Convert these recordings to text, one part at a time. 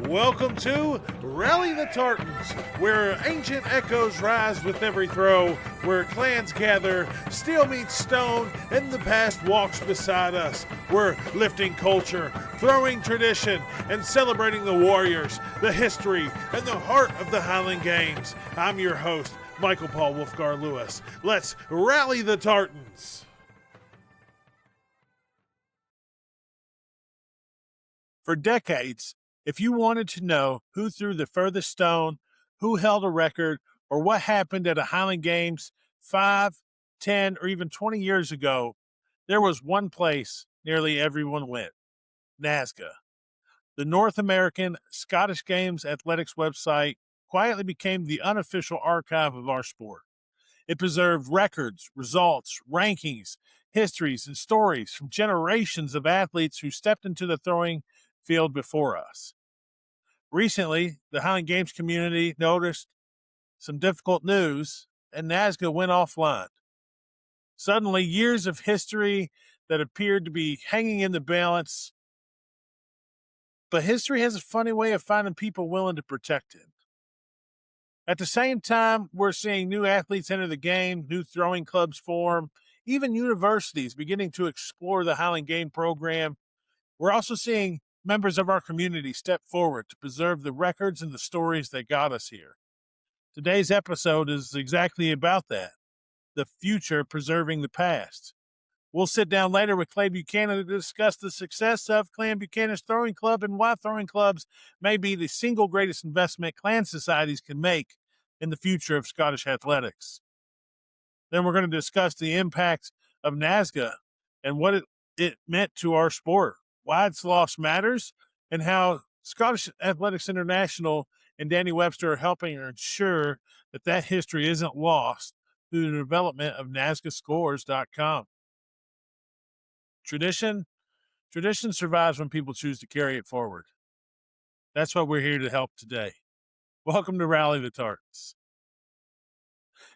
Welcome to Rally the Tartans, where ancient echoes rise with every throw, where clans gather, steel meets stone, and the past walks beside us. We're lifting culture, throwing tradition, and celebrating the warriors, the history, and the heart of the Highland Games. I'm your host, Michael Paul Wolfgar Lewis. Let's rally the Tartans. For decades, if you wanted to know who threw the furthest stone, who held a record, or what happened at a Highland Games 5, 10, or even 20 years ago, there was one place nearly everyone went: NASGA. The North American Scottish Games Athletics website quietly became the unofficial archive of our sport. It preserved records, results, rankings, histories, and stories from generations of athletes who stepped into the throwing field before us. Recently, the Highland Games community noticed some difficult news, and NASGA went offline. Suddenly, years of history that appeared to be hanging in the balance, but history has a funny way of finding people willing to protect it. At the same time, we're seeing new athletes enter the game, new throwing clubs form, even universities beginning to explore the Highland Game program. We're also seeing members of our community step forward to preserve the records and the stories that got us here. Today's episode is exactly about that: the future preserving the past. We'll sit down later with Clay Buchanan to discuss the success of Clan Buchanan Throwing Club and why throwing clubs may be the single greatest investment clan societies can make in the future of Scottish athletics. Then we're going to discuss the impact of NASGA and what it meant to our sport, why its loss matters, and how Scottish Athletics International and Danny Webster are helping ensure that that history isn't lost through the development of NASGAScores.com. Tradition survives when people choose to carry it forward. That's what we're here to help today. Welcome to Rally the Tartans.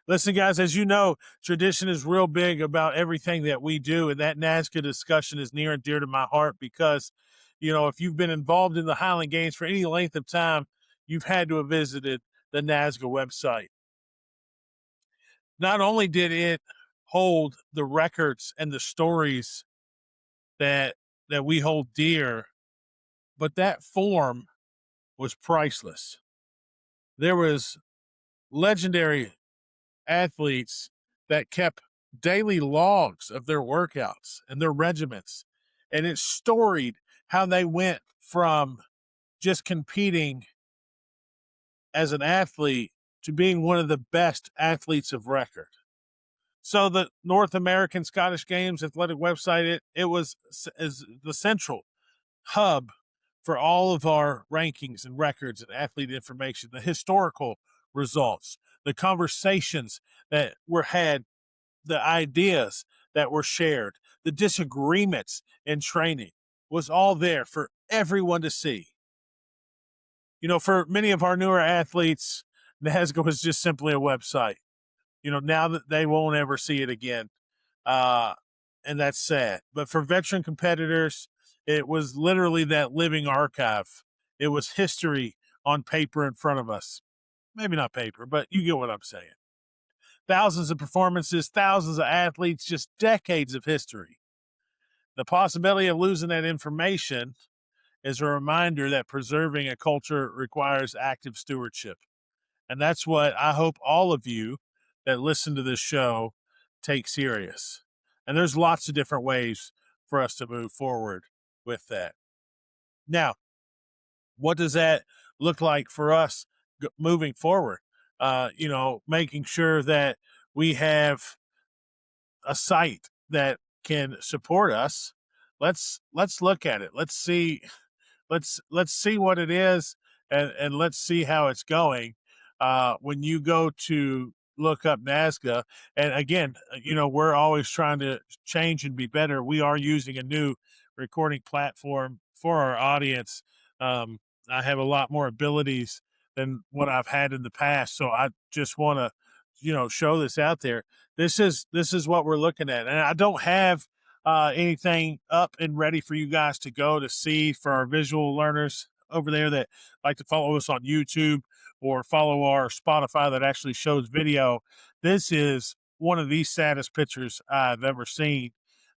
Listen, guys, as you know, tradition is real big about everything that we do, and that NASGA discussion is near and dear to my heart because, if you've been involved in the Highland Games for any length of time, you've had to have visited the NASGA website. Not only did it hold the records and the stories that we hold dear, but that form was priceless. There was legendary athletes that kept daily logs of their workouts and their regiments, and it storied how they went from just competing as an athlete to being one of the best athletes of record. So the North American Scottish Games Athletic website, it was as the central hub for all of our rankings and records and athlete information, the historical results, the conversations that were had, the ideas that were shared, the disagreements in training was all there for everyone to see. For many of our newer athletes, NASGA was just simply a website. Now that they won't ever see it again. And that's sad. But for veteran competitors, it was literally that living archive. It was history on paper in front of us. Maybe not paper, but you get what I'm saying. Thousands of performances, thousands of athletes, just decades of history. The possibility of losing that information is a reminder that preserving a culture requires active stewardship. And that's what I hope all of you that listen to this show take serious. And there's lots of different ways for us to move forward with that. Now, what does that look like for us moving forward? Making sure that we have a site that can support us. Let's look at it. Let's see what it is, and let's see how it's going. When you go to look up NASGA, and again, we're always trying to change and be better. We are using a new recording platform for our audience. I have a lot more abilities than what I've had in the past, so I just want to, show this out there. This is what we're looking at, and I don't have anything up and ready for you guys to go to see for our visual learners. over there that like to follow us on YouTube or follow our Spotify that actually shows video, this is one of the saddest pictures I've ever seen.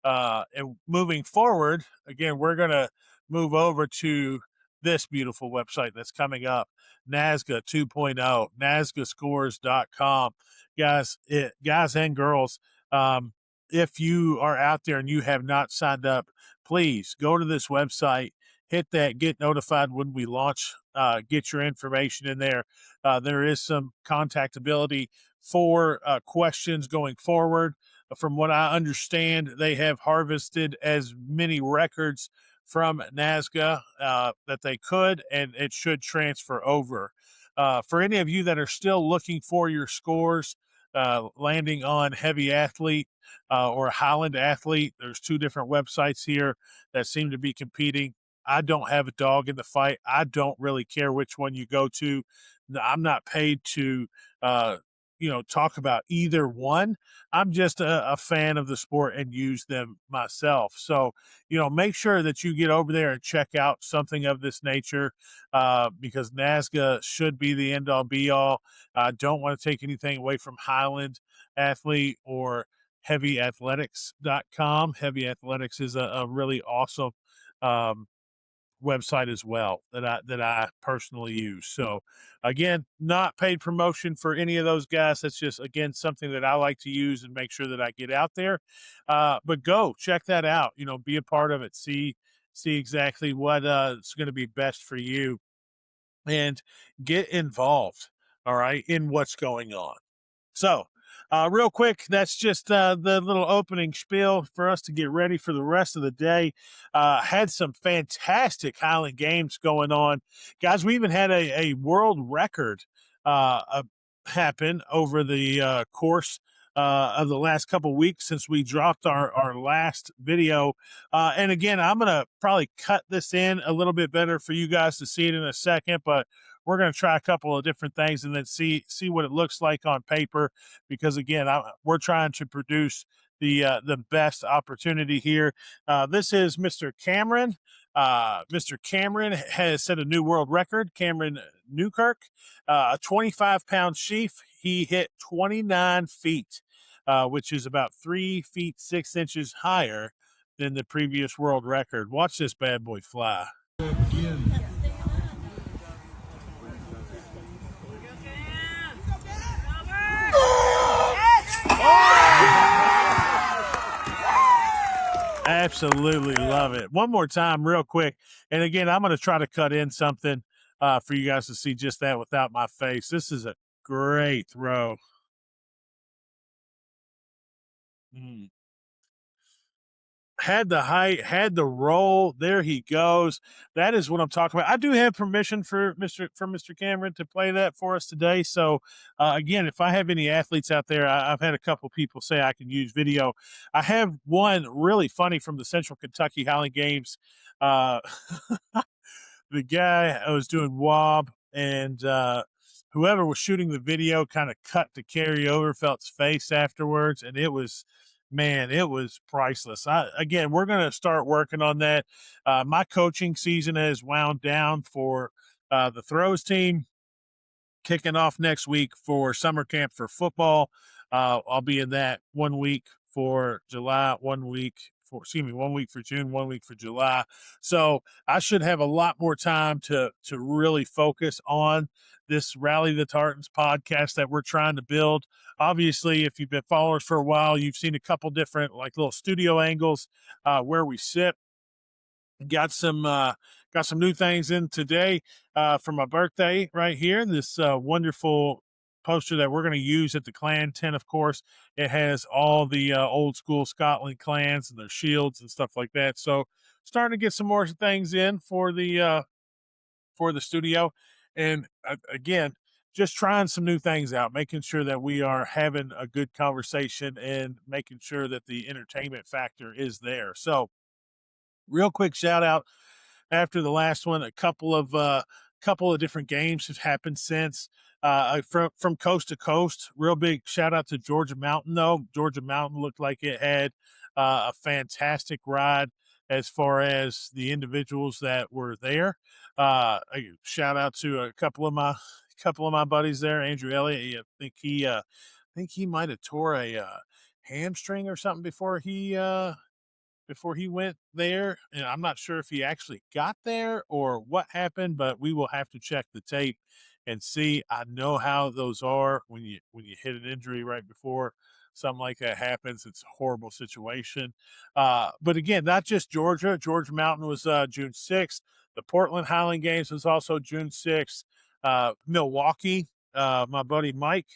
And moving forward, again, we're going to move over to this beautiful website that's coming up, NASGA 2.0, NASGAScores.com. Guys and girls, if you are out there and you have not signed up, please go to this website, hit that get notified when we launch, get your information in there. There is some contactability for questions going forward. From what I understand, they have harvested as many records from NASGA that they could, and it should transfer over. For any of you that are still looking for your scores, landing on heavy athlete or Highland athlete, there's two different websites here that seem to be competing. I don't have a dog in the fight. I don't really care which one you go to. I'm not paid to, talk about either one. I'm just a fan of the sport and use them myself. So, make sure that you get over there and check out something of this nature because NASGA should be the end all be all. I don't want to take anything away from Highland Athlete or heavyathletics.com. Heavy Athletics is a really awesome website as well that I personally use. So again, not paid promotion for any of those guys. That's just, again, something that I like to use and make sure that I get out there. But go check that out, be a part of it. See exactly what is going to be best for you and get involved. All right. In what's going on. So, real quick, that's just the little opening spiel for us to get ready for the rest of the day. Had some fantastic Highland Games going on. Guys, we even had a world record happen over the course of the last couple of weeks since we dropped our last video. And again, I'm going to probably cut this in a little bit better for you guys to see it in a second, but we're going to try a couple of different things and then see what it looks like on paper, because again, we're trying to produce the best opportunity here. This is Mr. Cameron. Mr. Cameron has set a new world record. Cameron Newkirk, a 25-pound sheaf. He hit 29 feet, which is about 3 feet 6 inches higher than the previous world record. Watch this bad boy fly. Absolutely love it. One more time real quick. And again, I'm going to try to cut in something for you guys to see just that without my face. This is a great throw. Had the height, had the roll. There he goes. That is what I'm talking about. I do have permission from Mr. Cameron to play that for us today. So again, if I have any athletes out there, I've had a couple people say I can use video. I have one really funny from the Central Kentucky Highland Games. The guy I was doing wob, and whoever was shooting the video kind of cut the carryover felt's face afterwards, and it was priceless. Again, we're going to start working on that. My coaching season has wound down for the throws team, kicking off next week for summer camp for football. I'll be in that 1 week for July, 1 week for June, 1 week for July. So I should have a lot more time to really focus on this Rally the Tartans podcast that we're trying to build. Obviously, if you've been followers for a while, you've seen a couple different like little studio angles where we sit. Got some new things in today for my birthday right here. This wonderful poster that we're going to use at the clan tent. Of course, it has all the old school Scotland clans and their shields and stuff like that. So starting to get some more things in for the studio, and again, just trying some new things out, making sure that we are having a good conversation and making sure that the entertainment factor is there. So real quick shout out after the last one, a couple of different games have happened since from coast to coast. Real big shout out to Georgia Mountain, though. Georgia Mountain looked like it had a fantastic ride. as far as the individuals that were there. Shout out to a couple of my buddies there. Andrew Elliott, I think he might have tore a hamstring or something before he went there. And I'm not sure if he actually got there or what happened, but we will have to check the tape and see. I know how those are when you hit an injury right before something like that happens. It's a horrible situation. But again, not just Georgia. Georgia Mountain was June 6th. The Portland Highland Games was also June 6th. Milwaukee, my buddy Mike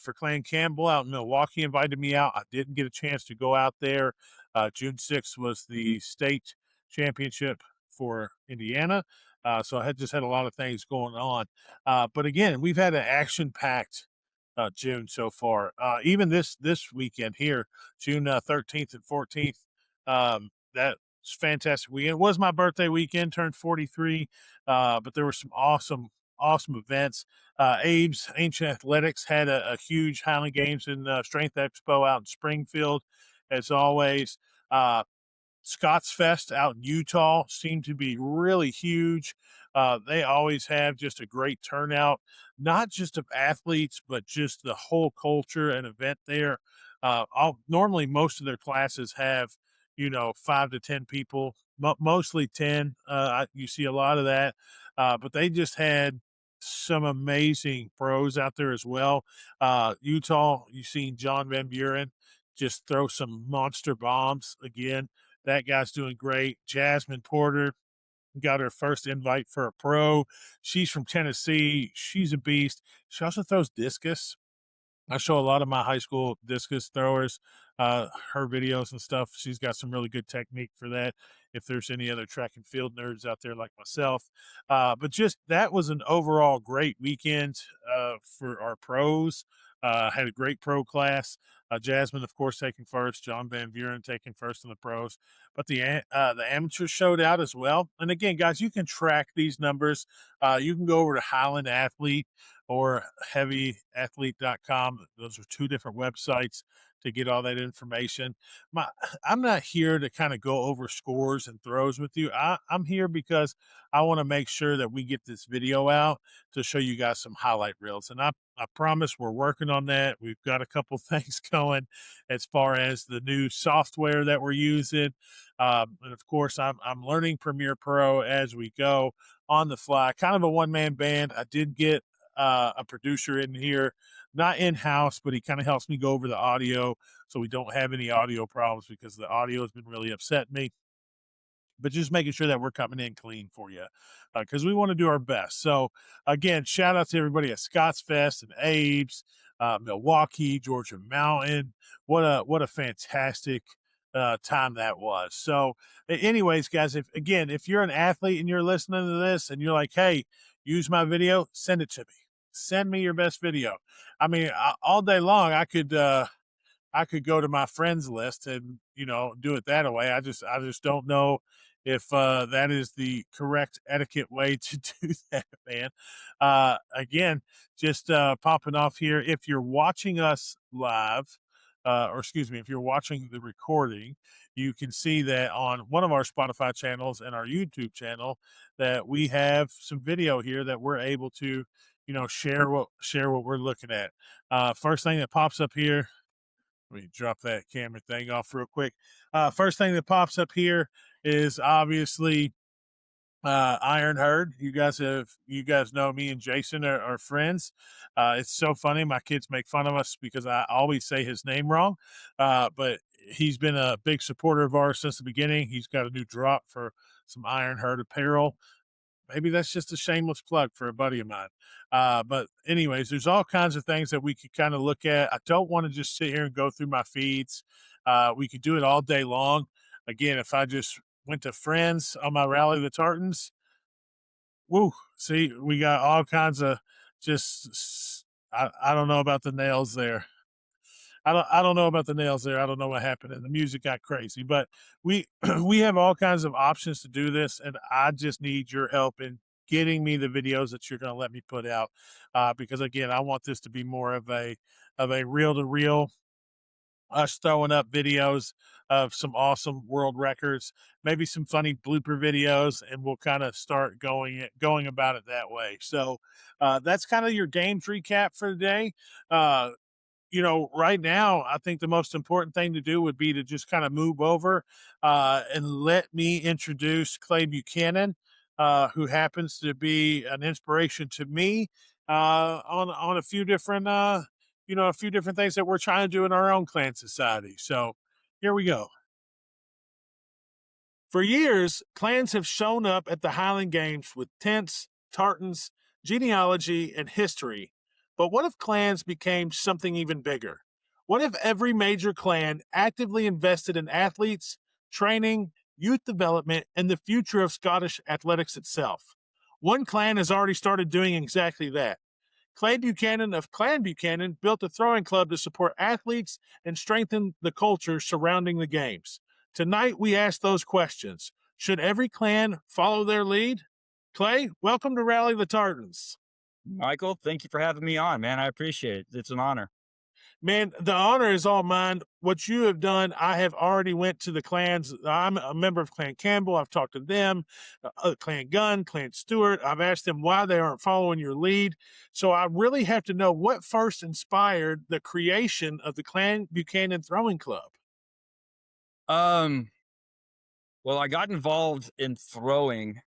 for Clan Campbell out in Milwaukee invited me out. I didn't get a chance to go out there. June 6th was the state championship for Indiana. So I had just had a lot of things going on. But again, we've had an action-packed June so far. Even this weekend here, June 13th and 14th. That's fantastic weekend. It was my birthday weekend, turned 43. But there were some awesome events. Abe's Ancient Athletics had a huge Highland Games and Strength Expo out in Springfield, as always. Uh, Scotts Fest out in Utah seemed to be really huge. They always have just a great turnout, not just of athletes, but just the whole culture and event there. Normally, most of their classes have, 5 to 10 people, mostly 10. You see a lot of that, but they just had some amazing pros out there as well. Utah, you've seen John Van Buren just throw some monster bombs again. That guy's doing great. Jasmine Porter got her first invite for a pro. She's from Tennessee. She's a beast. She also throws discus. I show a lot of my high school discus throwers her videos and stuff. She's got some really good technique for that. If there's any other track and field nerds out there like myself, but just that was an overall great weekend for our pros. Had a great pro class. Jasmine, of course, taking first. John Van Buren taking first in the pros. But the amateurs showed out as well. And again, guys, you can track these numbers. You can go over to Highland Athlete or heavyathlete.com. Those are two different websites to get all that information. I'm not here to kind of go over scores and throws with you. I'm here because I want to make sure that we get this video out to show you guys some highlight reels. And I promise we're working on that. We've got a couple things going as far as the new software that we're using. And of course, I'm learning Premiere Pro as we go on the fly, kind of a one-man band. I did get a producer in here, not in-house, but he kind of helps me go over the audio so we don't have any audio problems because the audio has been really upsetting me. But just making sure that we're coming in clean for you because we want to do our best. So again, shout out to everybody at Scotts Fest and Abe's, Milwaukee, Georgia Mountain. What a fantastic time that was. So anyways, guys, if you're an athlete and you're listening to this and you're like, hey, use my video, send it to me. Send me your best video. I mean, all day long, I could go to my friends list and do it that way. I just don't know if that is the correct etiquette way to do that, man. Again, just popping off here. If you're watching us live, or excuse me, if you're watching the recording, you can see that on one of our Spotify channels and our YouTube channel that we have some video here that we're able to, share what we're looking at. First thing that pops up here. Let me drop that camera thing off real quick. First thing that pops up here is obviously Iron Herd. You guys know me and Jason are friends. It's so funny. My kids make fun of us because I always say his name wrong. But he's been a big supporter of ours since the beginning. He's got a new drop for some Iron Herd apparel. Maybe that's just a shameless plug for a buddy of mine. But anyways, there's all kinds of things that we could kind of look at. I don't want to just sit here and go through my feeds. We could do it all day long. Again, if I just went to friends on my Rally the Tartans, woo, see, we got all kinds of I don't know about the nails there. I don't know about the nails there. I don't know what happened, and the music got crazy. But we we have all kinds of options to do this, and I just need your help in getting me the videos that you're going to let me put out, because again, I want this to be more of a reel to reel us throwing up videos of some awesome world records, maybe some funny blooper videos, and we'll kind of start going about it that way. So that's kind of your games recap for the day. Uh, right now, I think the most important thing to do would be to just kind of move over and let me introduce Clay Buchanan, who happens to be an inspiration to me on a few different a few different things that we're trying to do in our own clan society. So here we go. For years, clans have shown up at the Highland Games with tents, tartans, genealogy, and history. But what if clans became something even bigger? What if every major clan actively invested in athletes, training, youth development, and the future of Scottish athletics itself? One clan has already started doing exactly that. Clay Buchanan of Clan Buchanan built a throwing club to support athletes and strengthen the culture surrounding the games. Tonight, we ask those questions. Should every clan follow their lead? Clay, welcome to Rally the Tartans. Michael, thank you for having me on, man. I appreciate it. It's an honor. Man, the honor is all mine. What you have done, I have already went to the clans. I'm a member of Clan Campbell. I've talked to them, Clan Gunn, Clan Stewart. I've asked them why they aren't following your lead. So I really have to know what first inspired the creation of the Clan Buchanan Throwing Club. Um, well, I got involved in throwing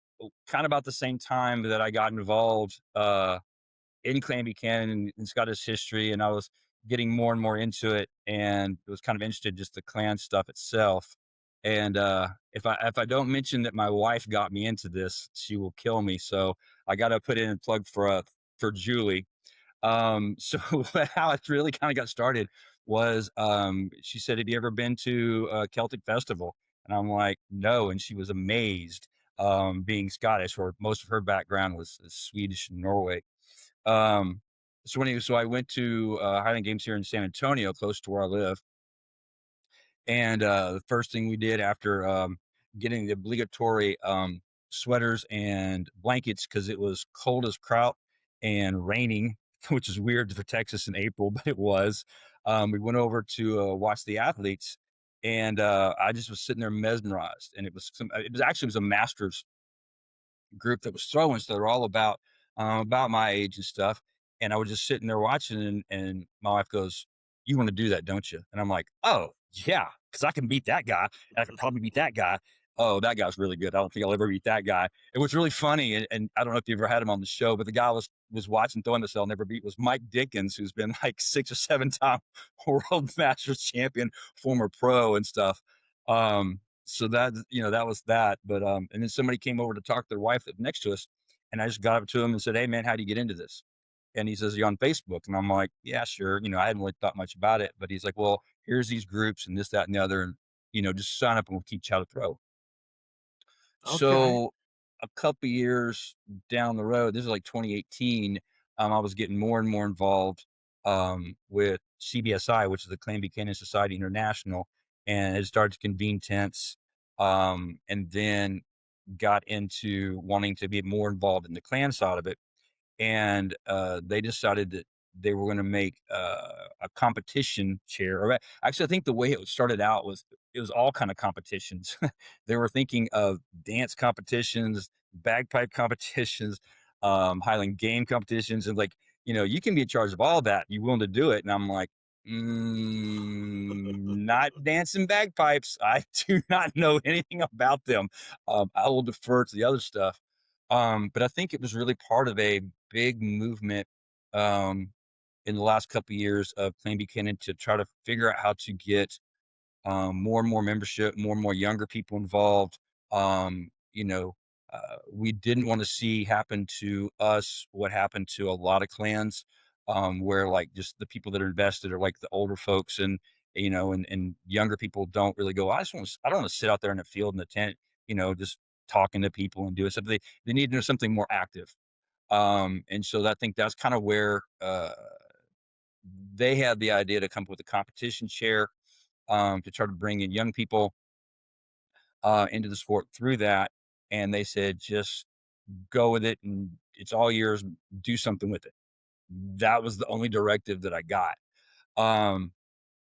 kind of about the same time that I got involved in Clan Buchanan and Scottish history, and I was getting more and more into it, and was kind of interested in just the clan stuff itself. And if I don't mention that my wife got me into this, she will kill me. So I got to put in a plug for Julie. So how it really kind of got started was she said, "Have you ever been to a Celtic festival?" And I'm like, "No," and she was amazed. Being Scottish, or most of her background was Swedish and Norway. Um, so I went to Highland Games here in San Antonio, close to where I live, and the first thing we did after getting the obligatory sweaters and blankets, because it was cold as kraut and raining, which is weird for Texas in April, but it was. We went over to watch the athletes, and I just was sitting there mesmerized. And it was a masters group that was throwing, so they're all about my age and stuff. And I was just sitting there watching, and my wife goes, "You want to do that, don't you?" And I'm like, "Oh yeah, because I can beat that guy, and I can probably beat that guy. Oh, that guy's really good. I don't think I'll ever beat that guy." It was really funny, and I don't know if you ever had him on the show, but the guy was watching throwing this I'll never beat was Mike Dinkins, who's been like 6 or 7 time world masters champion, former pro and stuff. So that was that. But and then somebody came over to talk to their wife that next to us, and I just got up to him and said, "Hey man, how do you get into this?" And he says, "You on Facebook?" And I'm like, "Yeah, sure." I hadn't really thought much about it, but he's like, "Well, here's these groups and this, that, and the other, and just sign up and we'll teach you how to throw." Okay. So a couple years down the road, this is like 2018, I was getting more and more involved with CBSI, which is the Clan Buchanan Society International, and it started to convene tents, and then got into wanting to be more involved in the clan side of it. And they decided that they were going to make a competition chair. Or actually, I think the way it started out was it was all kind of competitions. They were thinking of dance competitions, bagpipe competitions, Highland game competitions, and like you can be in charge of all that. You willing to do it? And I'm like, not dancing bagpipes. I do not know anything about them. I will defer to the other stuff. But I think it was really part of a big movement um, in the last couple of years of Clan Buchanan to try to figure out how to get more and more membership, more and more younger people involved. Um, you know, we didn't want to see happen to us what happened to a lot of clans, where like just the people that are invested are like the older folks, and and younger people don't really go. I don't want to sit out there in the field in the tent, just talking to people and doing something. They need to do something more active. And so I think that's kind of where they had the idea to come up with a competition chair, to try to bring in young people into the sport through that. And they said, just go with it, and it's all yours. Do something with it. That was the only directive that I got. Um,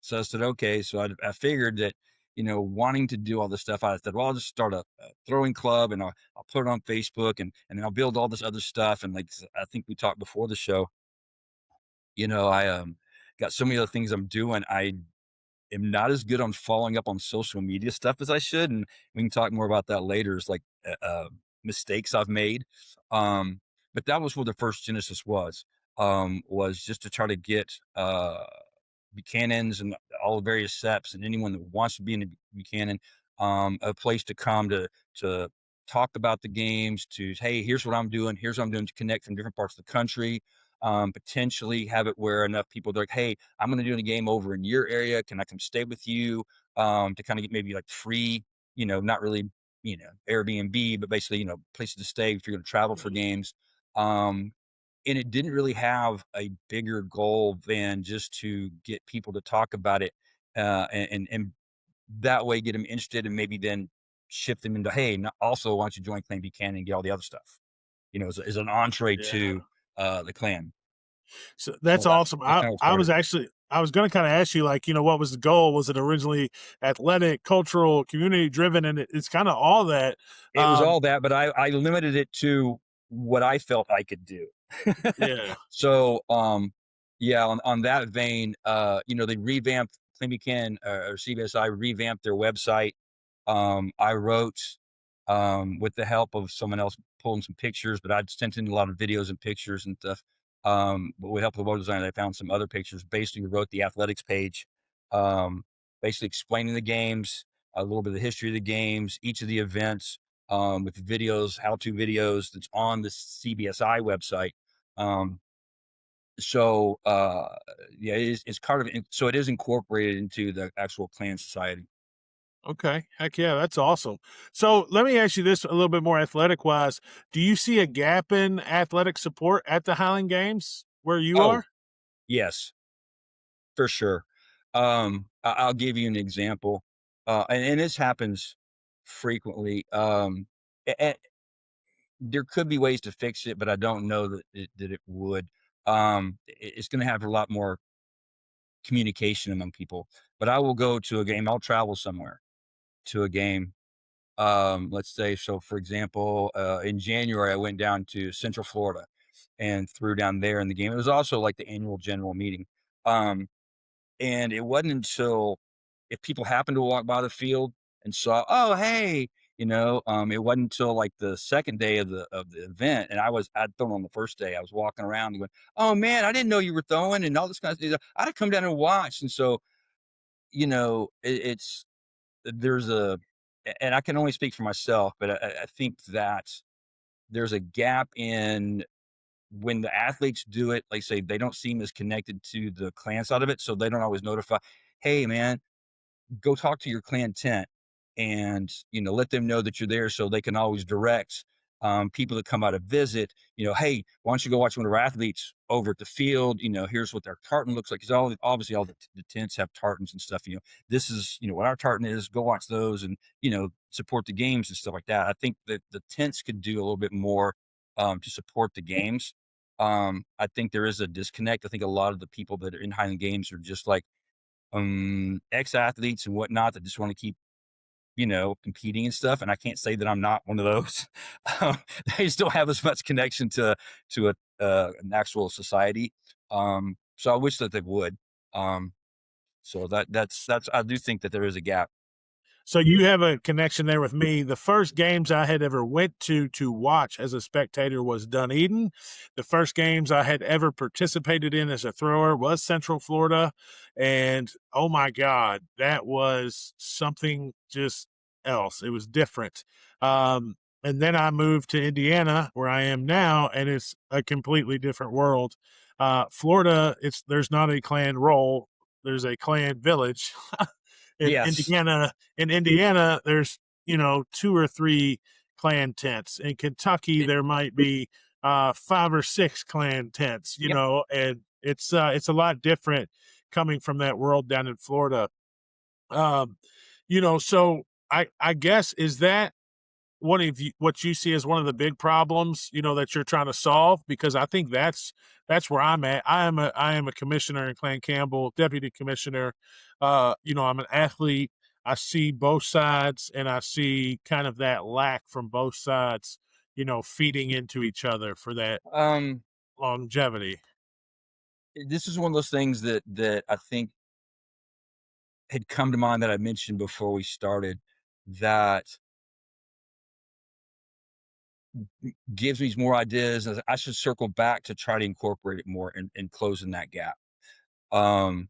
So I said, okay. So I figured that, wanting to do all this stuff, I said, well, I'll just start a throwing club, and I'll put it on Facebook, and then I'll build all this other stuff. And like I think we talked before the show, I got so many other things I'm doing. I am not as good on following up on social media stuff as I should, and we can talk more about that later. It's like mistakes I've made, but that was where the first genesis was just to try to get Buchanans and all the various SEPs and anyone that wants to be in a Buchanan, a place to come to talk about the games. To hey, here's what I'm doing. Here's what I'm doing to connect from different parts of the country. Potentially have it where enough people are like, hey, I'm going to do a game over in your area. Can I come stay with you? To kind of get maybe like free, not really, Airbnb, but basically, places to stay if you're going to travel for games. And it didn't really have a bigger goal than just to get people to talk about it, and that way get them interested, and maybe then shift them into, hey, also why don't you join Clan Buchanan and get all the other stuff, as an entree Yeah. to the clan. So So that's awesome. that's I how it I was started. actually I was going to kind of ask you, like, what was the goal? Was it originally athletic, cultural, community driven? And it's kind of all that. It was Um, all that, but I limited it to what I felt I could do. yeah. So, yeah, on that vein, they revamped Clan Buchanan, or CBSI revamped their website. I wrote, with the help of someone else pulling some pictures, but I'd sent in a lot of videos and pictures and stuff. But with help of the web designer, I found some other pictures. Basically, wrote the athletics page, um, basically explaining the games, a little bit of the history of the games, each of the events, with videos, how-to videos that's on the CBSI website. Um, yeah, it's kind of so it is incorporated into the actual clan society. Okay. Heck yeah, that's awesome. So let me ask you this a little bit more athletic wise. Do you see a gap in athletic support at the Highland Games where you Oh, are? yes, for sure. I'll give you an example, and this happens frequently. There could be ways to fix it, but I don't know that it would. It's going to have a lot more communication among people. But I will go to a game. I'll travel somewhere to a game. Let's say, so for example, in January, I went down to Central Florida and threw down there in the game. It was also like the annual general meeting. Um, and it wasn't until if people happened to walk by the field and saw, oh, hey, it wasn't until like the second day of the event, and I'd thrown on the first day. I was walking around and going, oh man, I didn't know you were throwing and all this kind of stuff. I'd have come down and watched. And so, it's there's and I can only speak for myself, but I think that there's a gap in when the athletes do it, like say they don't seem as connected to the clan side of it, so they don't always notify, hey man, go talk to your clan tent and let them know that you're there so they can always direct people that come out to visit, hey, why don't you go watch one of our athletes over at the field, here's what their tartan looks like, because obviously all the tents have tartans and stuff, this is what our tartan is, go watch those, and support the games and stuff like that. I think that the tents could do a little bit more to support the games. I think there is a disconnect. I think a lot of the people that are in Highland Games are just like ex-athletes and whatnot that just want to keep, competing and stuff. And I can't say that I'm not one of those. Um, they still have as much connection to an actual society. So I wish that they would. So that's I do think that there is a gap. So you have a connection there with me. The first games I had ever went to watch as a spectator was Dunedin. The first games I had ever participated in as a thrower was Central Florida. And oh my God, that was something just else. It was different. And then I moved to Indiana where I am now, and it's a completely different world. Florida, there's not a clan role. There's a clan village. in Yes. Indiana, in Indiana, there's, two or three clan tents. In Kentucky, It, there might be 5 or 6 clan tents, yep. and it's a lot different coming from that world down in Florida. Um, so I guess is that what you see as one of the big problems, that you're trying to solve? Because I think that's where I'm at. I am a commissioner in Clan Campbell, deputy commissioner. I'm an athlete. I see both sides, and I see kind of that lack from both sides, feeding into each other for that Um, longevity. this is one of those things that I think had come to mind that I mentioned before we started that gives me more ideas. I should circle back to try to incorporate it more and closing that gap. Um,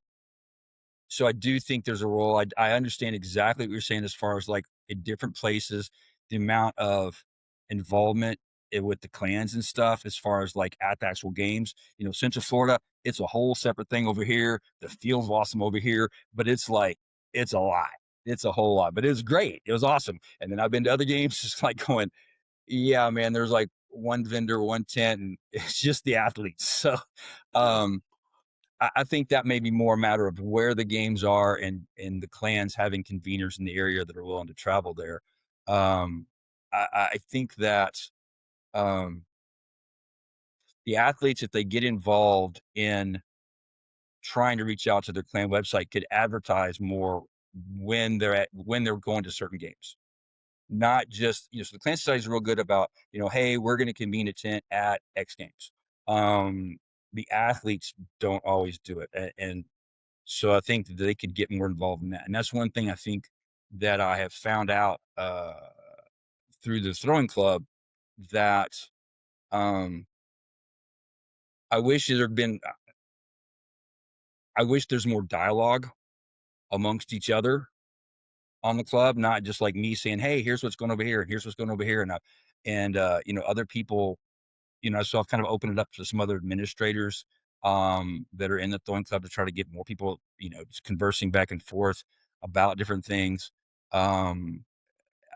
so I do think there's a role. I understand exactly what you're saying as far as like in different places, the amount of involvement with the clans and stuff, as far as like at the actual games. Central Florida, it's a whole separate thing over here. The field's awesome over here, but it's like, it's a lot. It's a whole lot, but it was great. It was awesome. And then I've been to other games, just like going, yeah, man, there's like one vendor, one tent, and it's just the athletes. So, um, I think that may be more a matter of where the games are and the clans having conveners in the area that are willing to travel there. Um, I think that um, the athletes, if they get involved in trying to reach out to their clan website, could advertise more when they're going to certain games. Not just, so the clan society is real good about, hey, we're going to convene a tent at X Games. Um, the athletes don't always do it, and so I think that they could get more involved in that. And that's one thing I think that I have found out through the throwing club that um, I wish there had been. I wish there's more dialogue amongst each other on the club, not just like me saying, "Hey, here's what's going over here, and here's what's going over here," and other people. So I've kind of opened it up to some other administrators that are in the throwing club to try to get more people, just conversing back and forth about different things. Um,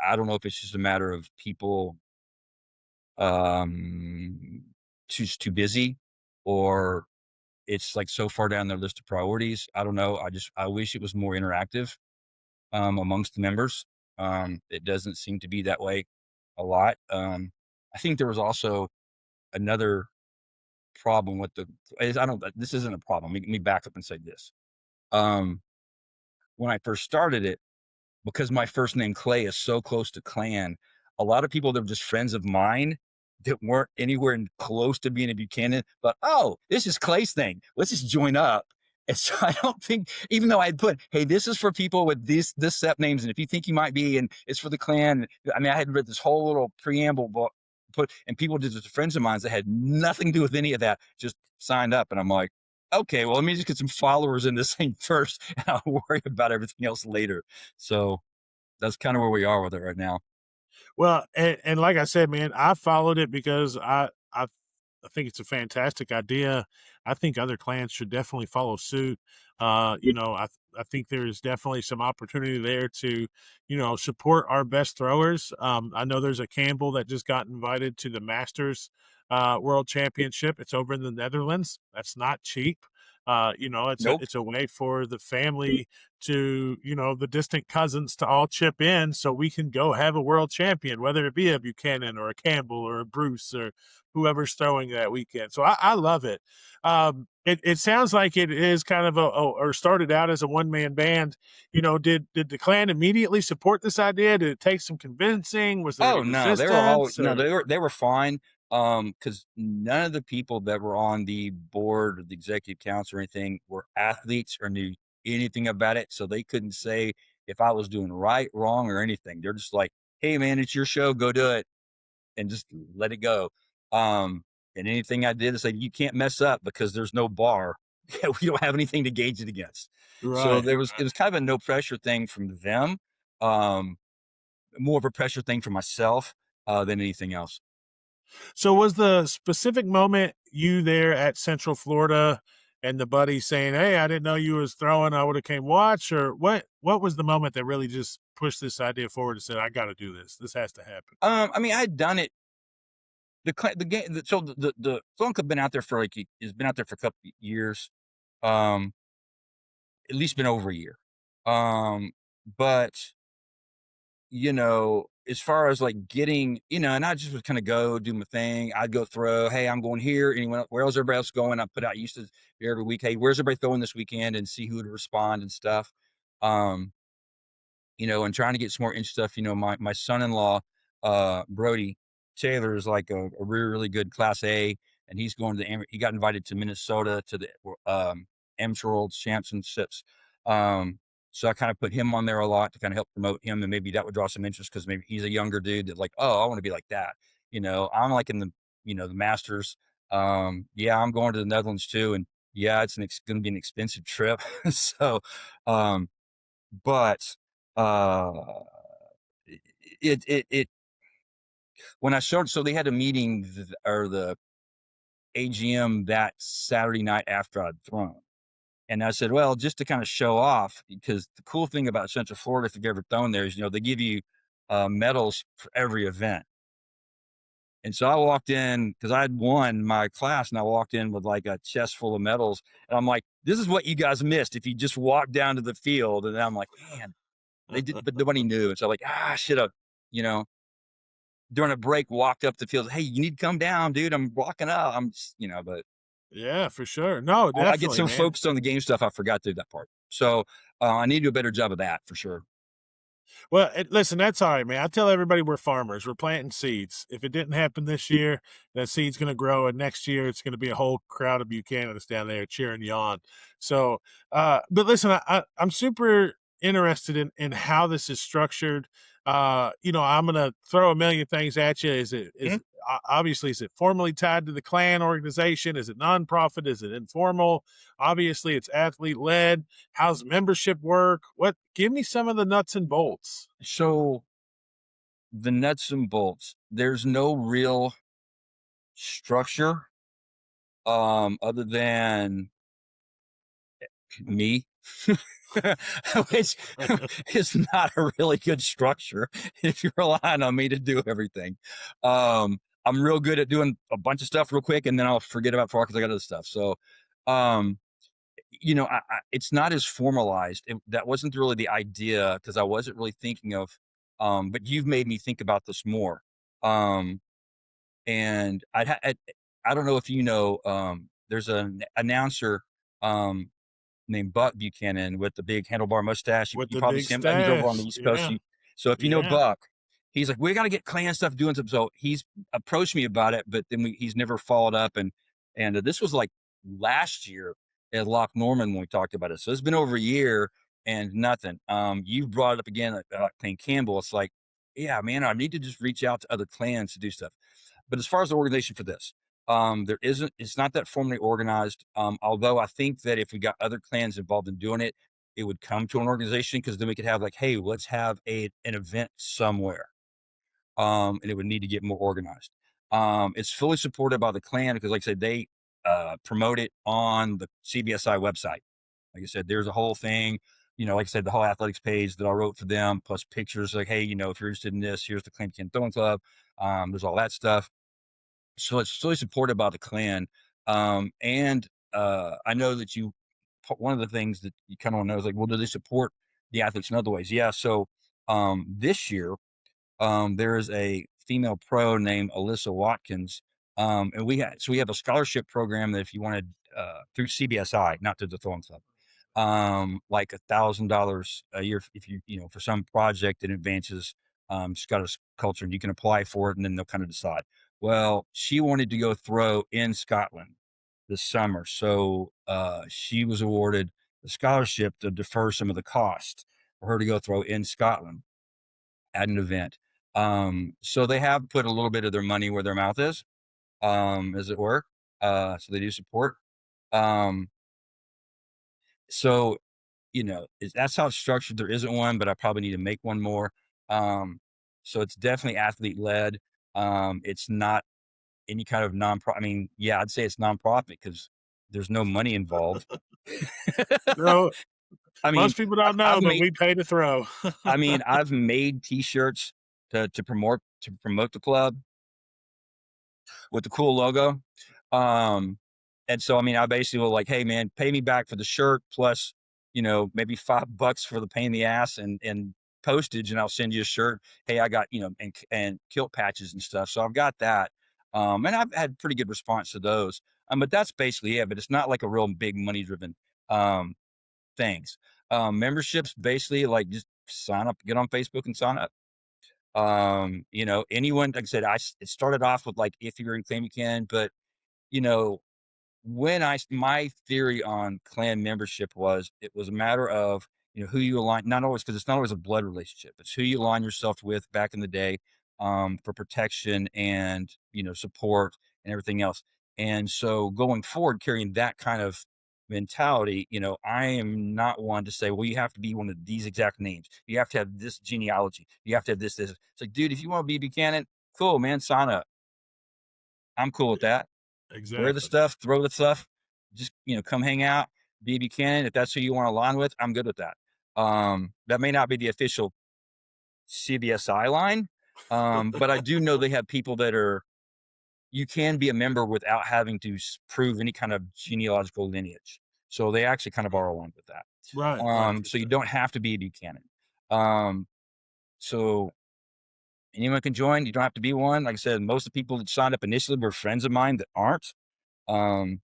I don't know if it's just a matter of people um, just too busy, or it's like so far down their list of priorities. I don't know. I wish it was more interactive amongst the members. It doesn't seem to be that way a lot. I think there was also another problem with I don't, this isn't a problem. Let me back up and say this. Um, when I first started it, because my first name Clay is so close to Clan, a lot of people that were just friends of mine that weren't anywhere close to being a Buchanan, but oh, this is Clay's thing. Let's just join up. And so I don't think, even though I had put, hey, this is for people with this set names, and if you think you might be, and it's for the clan. I mean, I had read this whole little preamble book, and people just friends of mine that had nothing to do with any of that, just signed up, and I'm like, okay, well, let me just get some followers in this thing first, and I'll worry about everything else later. So that's kind of where we are with it right now. Well, and like I said, man, I followed it because I think it's a fantastic idea. I think other clans should definitely follow suit. I think there is definitely some opportunity there to, support our best throwers. I know there's a Campbell that just got invited to the Masters World Championship. It's over in the Netherlands. That's not cheap. Nope. It's a way for the family to, the distant cousins to all chip in so we can go have a world champion, whether it be a Buchanan or a Campbell or a Bruce or whoever's throwing that weekend. So I love it. It sounds like it is kind of or started out as a one-man band. Did the clan immediately support this idea? Did it take some convincing? Was there any Oh no, they were all resistance? no, Or they were fine. Because none of the people that were on the board or the executive council or anything were athletes or knew anything about it. So they couldn't say if I was doing right, wrong, or anything. They're just like, hey man, it's your show, go do it and just let it go. And anything I did is say, you can't mess up because there's no bar. We don't have anything to gauge it against. So right. it was kind of a no pressure thing from them. Um, More of a pressure thing for myself than anything else. So was the specific moment you there at Central Florida and the buddy saying, "Hey, I didn't know you was throwing. I would have came watch," or what was the moment that really just pushed this idea forward and said, "I got to do this. This has to happen." I mean, I had done it. The game, so the phone club been out there for has been out there for a couple of years, um, at least been over a year. Um, but as far as like getting, and I just would kind of go do my thing. I'd go throw, hey, I'm going here. Anyone, where else everybody else going? I put out, used to hear every week, hey, where's everybody throwing this weekend, and see who would respond and stuff. Um, and trying to get some more inch stuff. My son-in-law, Brody Taylor, is like a really, really good Class A, and he's going to he got invited to Minnesota to the Amateur World Championships. So I kind of put him on there a lot to kind of help promote him, and maybe that would draw some interest because maybe he's a younger dude that like, oh, I want to be like that. I'm like in the Masters. Yeah, I'm going to the Netherlands too, and yeah, it's going to be an expensive trip. So, but uh, it when I showed, so they had a meeting or the AGM that Saturday night after I'd thrown. And I said, well, just to kind of show off, because the cool thing about Central Florida, if you've ever thrown there, is, they give you medals for every event. And so I walked in because I had won my class, and I walked in with like a chest full of medals. And I'm like, this is what you guys missed if you just walked down to the field. And I'm like, man, they did, but nobody knew. And so I'm like, I should have, during a break, walked up the field. Hey, you need to come down, dude. I'm walking up. But Yeah, for sure. No, I get definitely, so man. focused on the game stuff, I forgot to do that part. So I need to do a better job of that for sure. Well, listen, that's all right, man. I tell everybody we're farmers. We're planting seeds. If it didn't happen this year, that seed's going to grow, and next year it's going to be a whole crowd of Buchanans down there cheering you on. So, but listen, I'm super interested in how this is structured. I'm going to throw a million things at you. Obviously, is it formally tied to the clan organization? Is it nonprofit? Is it informal? Obviously, it's athlete led. How's membership work? Give me some of the nuts and bolts. So the nuts and bolts, there's no real structure other than me. Which is not a really good structure if you're relying on me to do everything. I'm real good at doing a bunch of stuff real quick, and then I'll forget about it because I got other stuff. So, it's not as formalized. That wasn't really the idea because I wasn't really thinking of. But you've made me think about this more. And I don't know if you know. There's an announcer. Named Buck Buchanan with the big handlebar mustache. With You the probably big see him. He's over on the stash. East Coast. Yeah. So if you know Yeah. Buck, he's like, we got to get clan stuff doing something. So he's approached me about it, but then he's never followed up. And this was like last year at Loch Norman when we talked about it. So it's been over a year and nothing. You brought it up again about Clan Campbell. It's like, yeah, man, I need to just reach out to other clans to do stuff. But as far as the organization for this, it's not that formally organized. Although I think that if we got other clans involved in doing it, it would come to an organization because then we could have like, hey, let's have an event somewhere. And it would need to get more organized. It's fully supported by the clan because, like I said, they promote it on the CBSI website. Like I said, there's a whole thing, like I said, the whole athletics page that I wrote for them, plus pictures like, hey, if you're interested in this, here's the Clan Buchanan Throwing Club. There's all that stuff. So it's fully supported by the clan. And I know that one of the things that you kind of want to know is like, well, do they support the athletes in other ways? Yeah. So this year, there is a female pro named Alyssa Watkins. And we have a scholarship program that if you wanted through CBSI, not through the Throwing Club, like $1,000 a year if you for some project that advances Scottish culture, and you can apply for it, and then they'll kind of decide. Well, she wanted to go throw in Scotland this summer, so she was awarded the scholarship to defer some of the cost for her to go throw in Scotland at an event. So they have put a little bit of their money where their mouth is, as it were. So they do support. So that's how it's structured. There isn't one, but I probably need to make one more. So it's definitely athlete led. It's not any kind of nonprofit. I mean, yeah, I'd say it's nonprofit because there's no money involved. No, I mean, most people don't know, but we pay to throw. I've made T-shirts to promote the club with the cool logo. And so, I basically was like, hey man, pay me back for the shirt plus, maybe $5 for the pain in the ass and postage and I'll send you a shirt. Hey, I got, and kilt patches and stuff. So I've got that. And I've had pretty good response to those. But that's basically it. But it's not like a real big money driven um things. Memberships basically like just sign up, get on Facebook and sign up. Anyone, like I said, it started off with like if you're in Clay Buchanan, but you know, when my theory on clan membership was it was a matter of who you align, not always, because it's not always a blood relationship, it's who you align yourself with back in the day, for protection and support and everything else. And so going forward, carrying that kind of mentality, I am not one to say, well, you have to be one of these exact names, you have to have this genealogy, you have to have this. It's like, dude, if you want to be Buchanan, cool, man, sign up. I'm cool with that. Wear the Exactly. stuff, throw the stuff, just, come hang out, be Buchanan. If that's who you want to align with, I'm good with that. That may not be the official CBSI line, but I do know they have people that you can be a member without having to prove any kind of genealogical lineage. So they actually kind of are aligned with that. Right, right, for So you sure. don't have to be a Buchanan. So anyone can join. You don't have to be one. Like I said, most of the people that signed up initially were friends of mine that aren't. Um,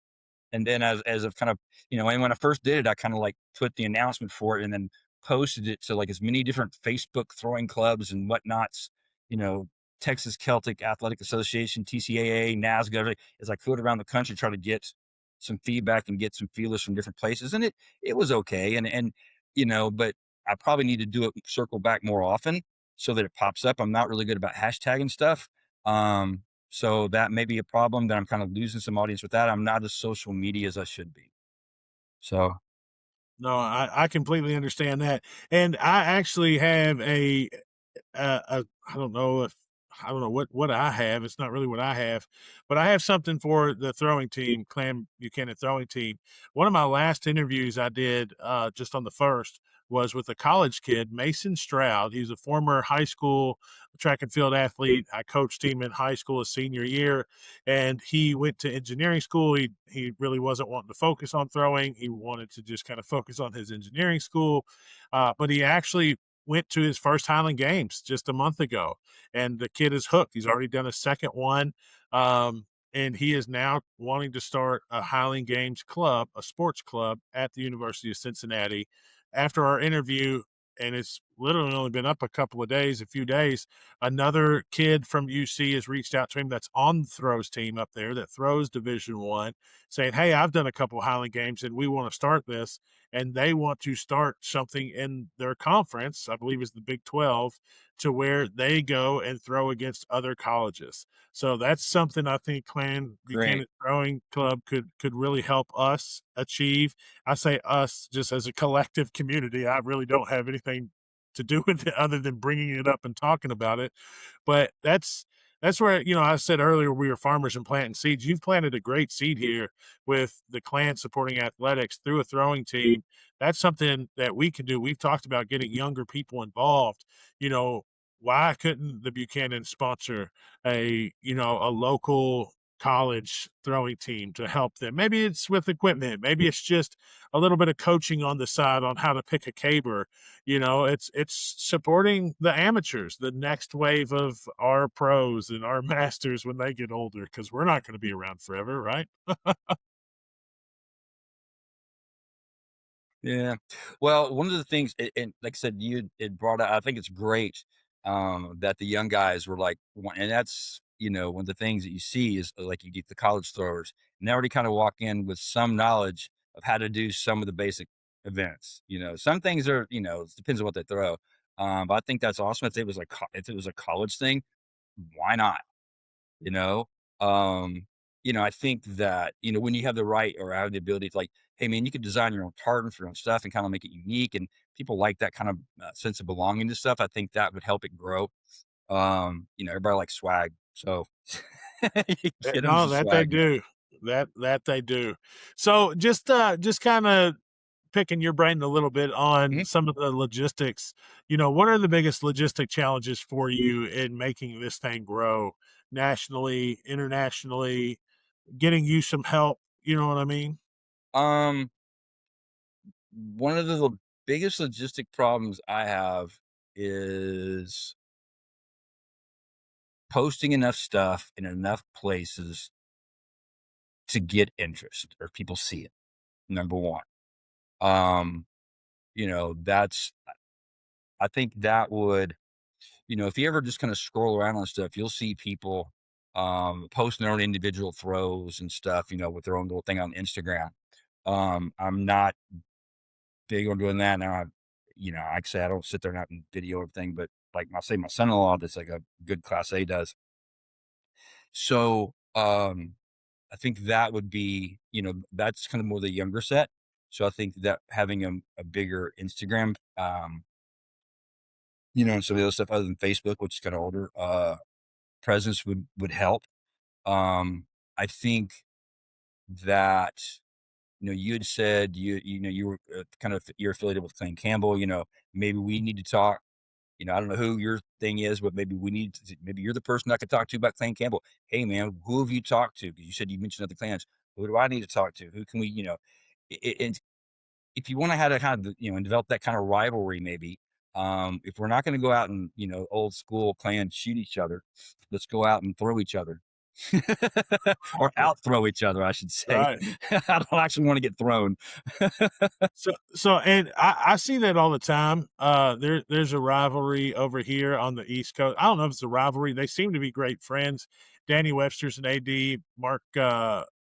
And then as of kind of, and when I first did it, I kind of like put the announcement for it and then posted it to like as many different Facebook throwing clubs and whatnots, you know, Texas Celtic Athletic Association, TCAA, NASGA, everything, as I could around the country, try to get some feedback and get some feelers from different places. And it was okay. But I probably need to do it, circle back more often so that it pops up. I'm not really good about hashtagging stuff. So that may be a problem that I'm kind of losing some audience with that. I'm not as social media as I should be. So No, I completely understand that, and I actually have I don't know if I don't know what I have. It's not really what I have, but I have something for the throwing team, Clan Buchanan Throwing Team. One of my last interviews I did just on the first was with a college kid, Mason Stroud. He's a former high school track and field athlete. I coached him in high school his senior year, and he went to engineering school. He really wasn't wanting to focus on throwing. He wanted to just kind of focus on his engineering school, but he actually went to his first Highland Games just a month ago, and the kid is hooked. He's already done a second one, and he is now wanting to start a Highland Games club, a sports club at the University of Cincinnati. After our interview, and it's literally only been up a few days, another kid from UC has reached out to him that's on the throws team up there that throws Division One, saying, "Hey, I've done a couple Highland Games, and we want to start this." And they want to start something in their conference, I believe is the Big 12, to where they go and throw against other colleges. So that's something I think Clan Buchanan great. Throwing Club could really help us achieve. I say us just as a collective community. I really don't have anything to do with it other than bringing it up and talking about it. But that's where, I said earlier we were farmers and planting seeds. You've planted a great seed here with the clan supporting athletics through a throwing team. That's something that we can do. We've talked about getting younger people involved. You know, why couldn't the Buchanan sponsor a local college throwing team to help them? Maybe it's with equipment, maybe it's just a little bit of coaching on the side on how to pick a caber. It's supporting the amateurs, the next wave of our pros and our masters when they get older, because we're not going to be around forever, right? Yeah. Well, one of the things, and like I said, it brought out, I think it's great that the young guys were like, and that's, one of the things that you see is like you get the college throwers and they already kind of walk in with some knowledge of how to do some of the basic events. Some things are, it depends on what they throw. But I think that's awesome. If it was a college thing, why not? You know? Um, I think that, when you have the right or have the ability to like, hey man, you could design your own tartan for your own stuff and kind of make it unique. And people like that kind of sense of belonging to stuff. I think that would help it grow. Everybody likes swag. So you get them No, some that they swag, man. do. That they do. So just kind of picking your brain a little bit on Mhm. some of the logistics. What are the biggest logistic challenges for you in making this thing grow nationally, internationally, getting you some help? You know what I mean? Um, One of the biggest logistic problems I have is posting enough stuff in enough places to get interest or people see it. Number one. Um, that's I think that would, if you ever just kind of scroll around on stuff, you'll see people posting their own individual throws and stuff, with their own little thing on Instagram. I'm not big on doing that now. Like I say, I don't sit there and have and video everything, but like I say, my son-in-law that's like a good class A does. So I think that would be, that's kind of more the younger set. So I think that having a bigger Instagram, and some of the other stuff other than Facebook, which is kind of older, presence would help. I think that you had said you were kind of you're affiliated with Clan Campbell. Maybe we need to talk. I don't know who your thing is, but maybe we need to, maybe you're the person I could talk to about Clan Campbell. Hey man, who have you talked to? Because you said you mentioned other clans. Who do I need to talk to? Who can we, and if you want to have a kind of, and develop that kind of rivalry, maybe, if we're not going to go out and, old school clans shoot each other, let's go out and throw each other. Or out throw each other, I should say. Right. I don't actually want to get thrown. And I see that all the time. There's a rivalry over here on the East Coast. I don't know if it's a rivalry. They seem to be great friends. Danny Webster's an AD. Mark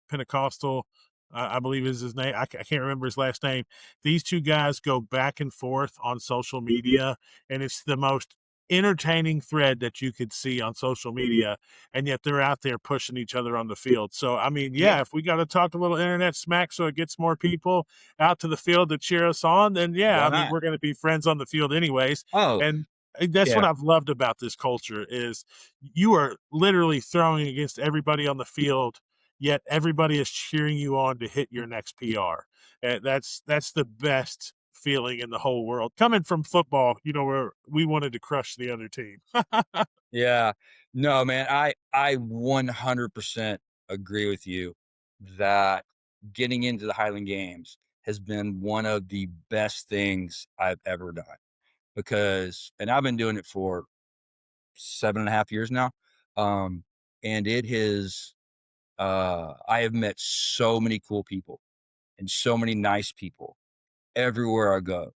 Pentecostal, I believe is his name. I can't remember his last name. These two guys go back and forth on social media, and it's the most entertaining thread that you could see on social media, and yet they're out there pushing each other on the field. So I mean, yeah, if we got to talk a little internet smack so it gets more people out to the field to cheer us on, then yeah, Why I mean, not? we're going to be friends on the field anyways. Oh, And that's what yeah. I've loved about this culture is you are literally throwing against everybody on the field, yet everybody is cheering you on to hit your next PR. And that's the best feeling in the whole world. Coming from football, where we wanted to crush the other team. Yeah. No, man, I 100% agree with you that getting into the Highland Games has been one of the best things I've ever done because and I've been doing it for 7.5 years now. Um, and it has I have met so many cool people and so many nice people everywhere I go.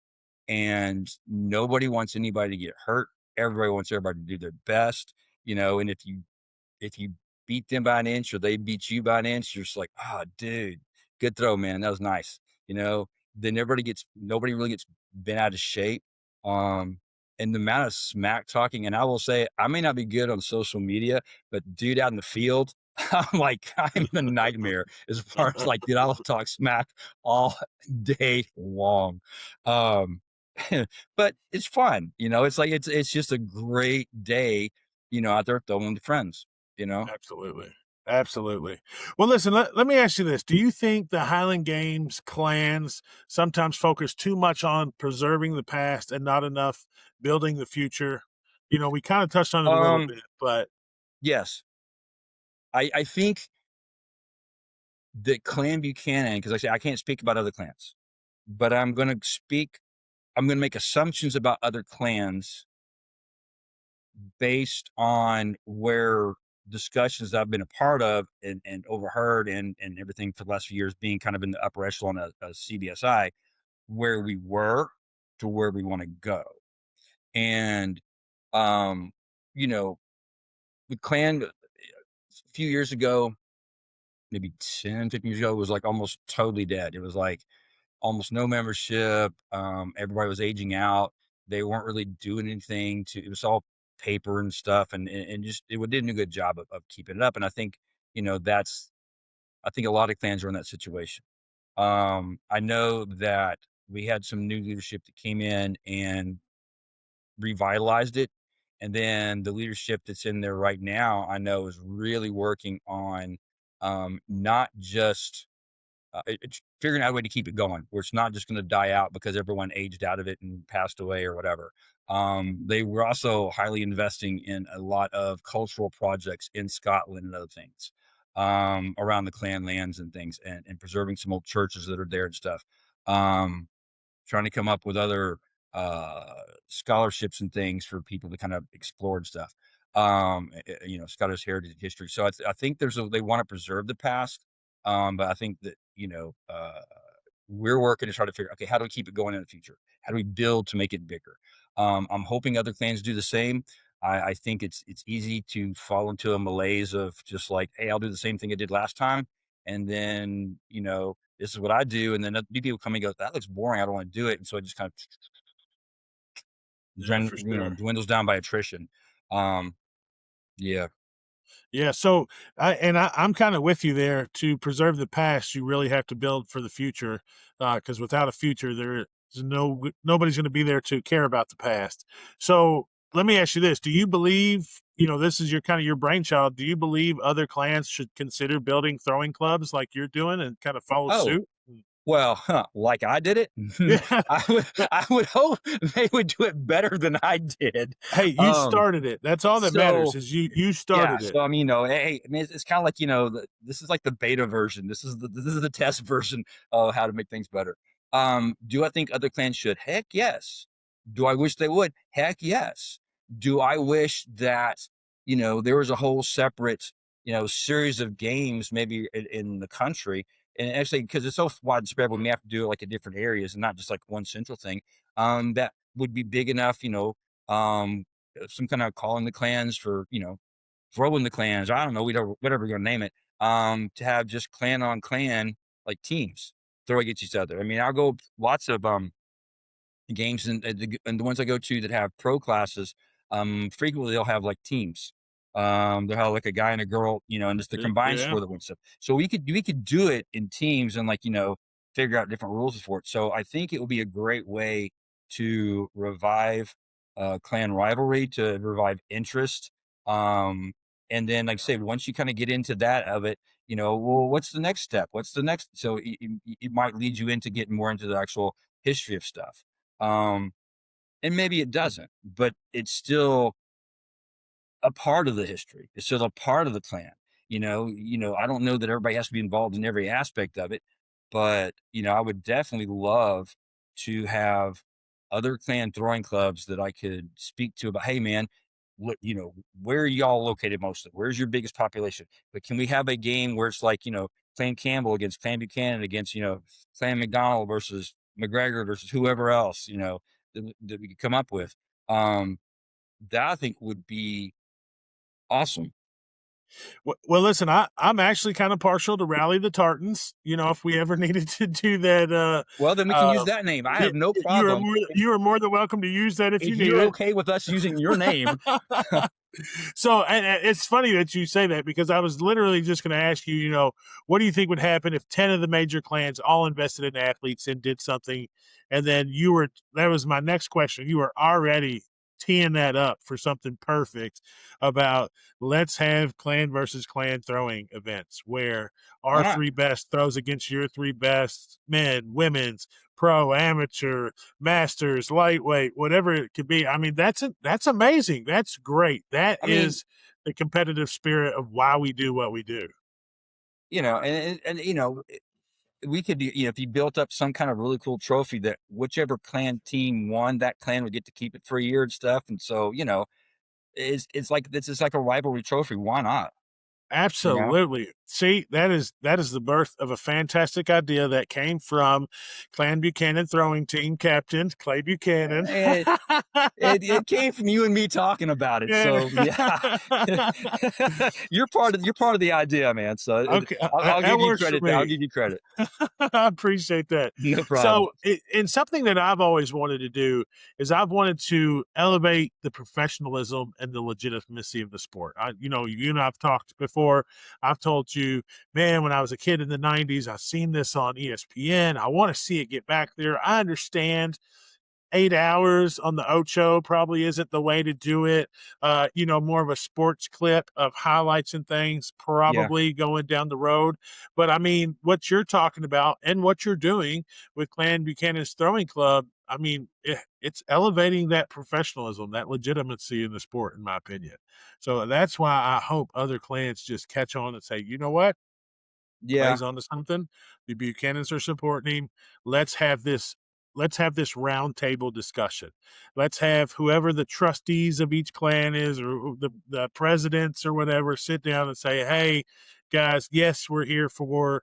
And nobody wants anybody to get hurt. Everybody wants everybody to do their best, and if you beat them by an inch or they beat you by an inch, you're just like, "Ah, dude, good throw, man. That was nice." Then nobody really gets bent out of shape. Um, and the amount of smack talking, and I will say, I may not be good on social media, but dude, out in the field, I'm the nightmare as far as like, dude, I'll talk smack all day long. Um, but it's fun, it's like it's just a great day, out there throwing with friends, you know? Absolutely. Absolutely. Well, listen, let me ask you this. Do you think the Highland Games clans sometimes focus too much on preserving the past and not enough building the future? We kind of touched on it a little Um, bit, but yes. I think that Clan Buchanan, because I say I can't speak about other clans, but I'm gonna make assumptions about other clans based on where discussions I've been a part of and overheard and everything for the last few years being kind of in the upper echelon of CBSI, where we were to where we want to go. And um, you know, the clan a few years ago, maybe 10, 15 years ago, was like almost totally dead. It was like almost no membership. Everybody was aging out. They weren't really doing anything it was all paper and stuff and just it didn't do a good job of keeping it up. And I think, I think a lot of clans are in that situation. I know that we had some new leadership that came in and revitalized it. And then the leadership that's in there right now, I know is really working on not just it's figuring out a way to keep it going, where it's not just going to die out because everyone aged out of it and passed away or whatever. They were also highly investing in a lot of cultural projects in Scotland and other things around the clan lands and things, and preserving some old churches that are there and stuff. Trying to come up with other scholarships and things for people to kind of explore and stuff. Scottish heritage history. So I think they want to preserve the past, but I think that we're working to try to figure, okay, how do we keep it going in the future? How do we build to make it bigger? I'm hoping other clans do the same. I think it's easy to fall into a malaise of just like, hey, I'll do the same thing I did last time, and then this is what I do, and then other people come and go, that looks boring. I don't want to do it, and so it just kind of Yeah, for sure. dwindles down by attrition. Um, yeah. Yeah, so I'm kind of with you there. To preserve the past, you really have to build for the future, because without a future, there's nobody's going to be there to care about the past. So let me ask you this: do you believe, this is your kind of your brainchild? Do you believe other clans should consider building throwing clubs like you're doing and kind of follow Oh, suit? well, like I did it? Yeah. I would hope they would do it better than I did. Hey, you Um, started it. That's all that matters. so Is you yeah, started it. so I mean, hey, I mean, it's kind of like, this is like the beta version. This is the test version of how to make things better. Do I think other clans should? Heck yes. Do I wish they would? Heck yes. Do I wish that, there was a whole separate, series of games maybe in the country, and actually, because it's so widespread, we may have to do it like in different areas and not just like one central thing. That would be big enough, some kind of calling the clans for, throwing the clans. I don't know, whatever you're gonna name it. To have just clan on clan like teams throw against each other. I mean, I'll go lots of games and the ones I go to that have pro classes. Frequently they'll have like teams. They'll have like a guy and a girl, and it's the combined Yeah. score that wins stuff. So we could do it in teams and like figure out different rules for it. So I think it would be a great way to revive clan rivalry, to revive interest. And then, like I say, once you kind of get into that of it, well, what's the next step? What's the next? So it might lead you into getting more into the actual history of stuff. Um, and maybe it doesn't, but it's still a part of the history. It's still a part of the clan. I don't know that everybody has to be involved in every aspect of it, but I would definitely love to have other clan throwing clubs that I could speak to about, hey man, what where are y'all located mostly? Where's your biggest population? But can we have a game where it's like, Clan Campbell against Clan Buchanan against, Clan McDonald versus McGregor versus whoever else, that we could come up with. That I think would be awesome. Well, listen, I'm actually kind of partial to Rally the Tartans. If we ever needed to do that, Well, then we can use uh, that name. I y- have no you are problem. more than welcome to use that if you If need you're it. okay with us using your name, So, and it's funny that you say that, because I was literally just going to ask you, what do you think would happen if 10 of the major clans all invested in athletes and did something? And then that was my next question. You were already teeing that up for something perfect about, let's have clan versus clan throwing events where why our not? three best throws against your three best men, women's, pro, amateur, masters, lightweight, whatever it could be. I mean, that's amazing. That's great. That I mean, is the competitive spirit of why we do what we do. we could do, if you built up some kind of really cool trophy that whichever clan team won, that clan would get to keep it for a year and stuff. And so, it's like this is like a rivalry trophy. Why not? You know? Absolutely. See, that is the birth of a fantastic idea that came from Clan Buchanan Throwing Team captain Clay Buchanan. It, it came from you and me talking about it. Yeah. So yeah, you're part of the idea, man. So Okay, I'll that give you works for credit. I'll me. give you credit. I appreciate that. No problem. So, and something that I've always wanted to do is I've wanted to elevate the professionalism and the legitimacy of the sport. You and I've talked before. I've told you, man, when I was a kid in the '90s, I've seen this on ESPN. I want to see it get back there. I understand 8 hours on the Ocho probably isn't the way to do it. More of a sports clip of highlights and things, Yeah, probably going down the road. But I mean, what you're talking about and what you're doing with Clan Buchanan's Throwing Club, I mean, it's elevating that professionalism, that legitimacy in the sport, in my opinion. So that's why I hope other clans just catch on and say, you know what? yeah. Clay's onto something. The Buchanans are supporting him. Let's have this let's have this round table discussion. Let's have whoever the trustees of each clan is, or the presidents or whatever, sit down and say, hey, guys, yes, we're here for,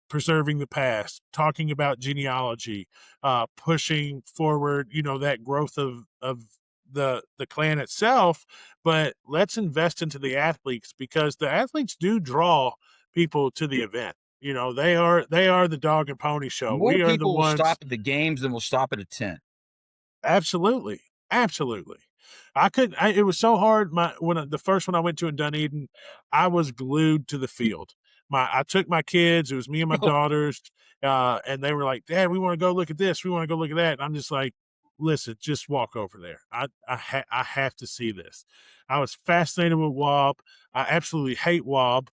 preserving the past, talking about genealogy, pushing forward, that growth of the clan itself. But let's invest into the athletes, because the athletes do draw people to the event. They are the dog and pony show. More We are the people will ones. stop at the games than will stop at a tent. Absolutely. Absolutely. It was so hard. The first one I went to in Dunedin, I was glued to the field. I took my kids, it was me and my daughters, and they were like, Dad, we want to go look at this. We want to go look at that. And I'm just like, listen, just walk over there. I have to see this. I was fascinated with Wob. I absolutely hate Wob.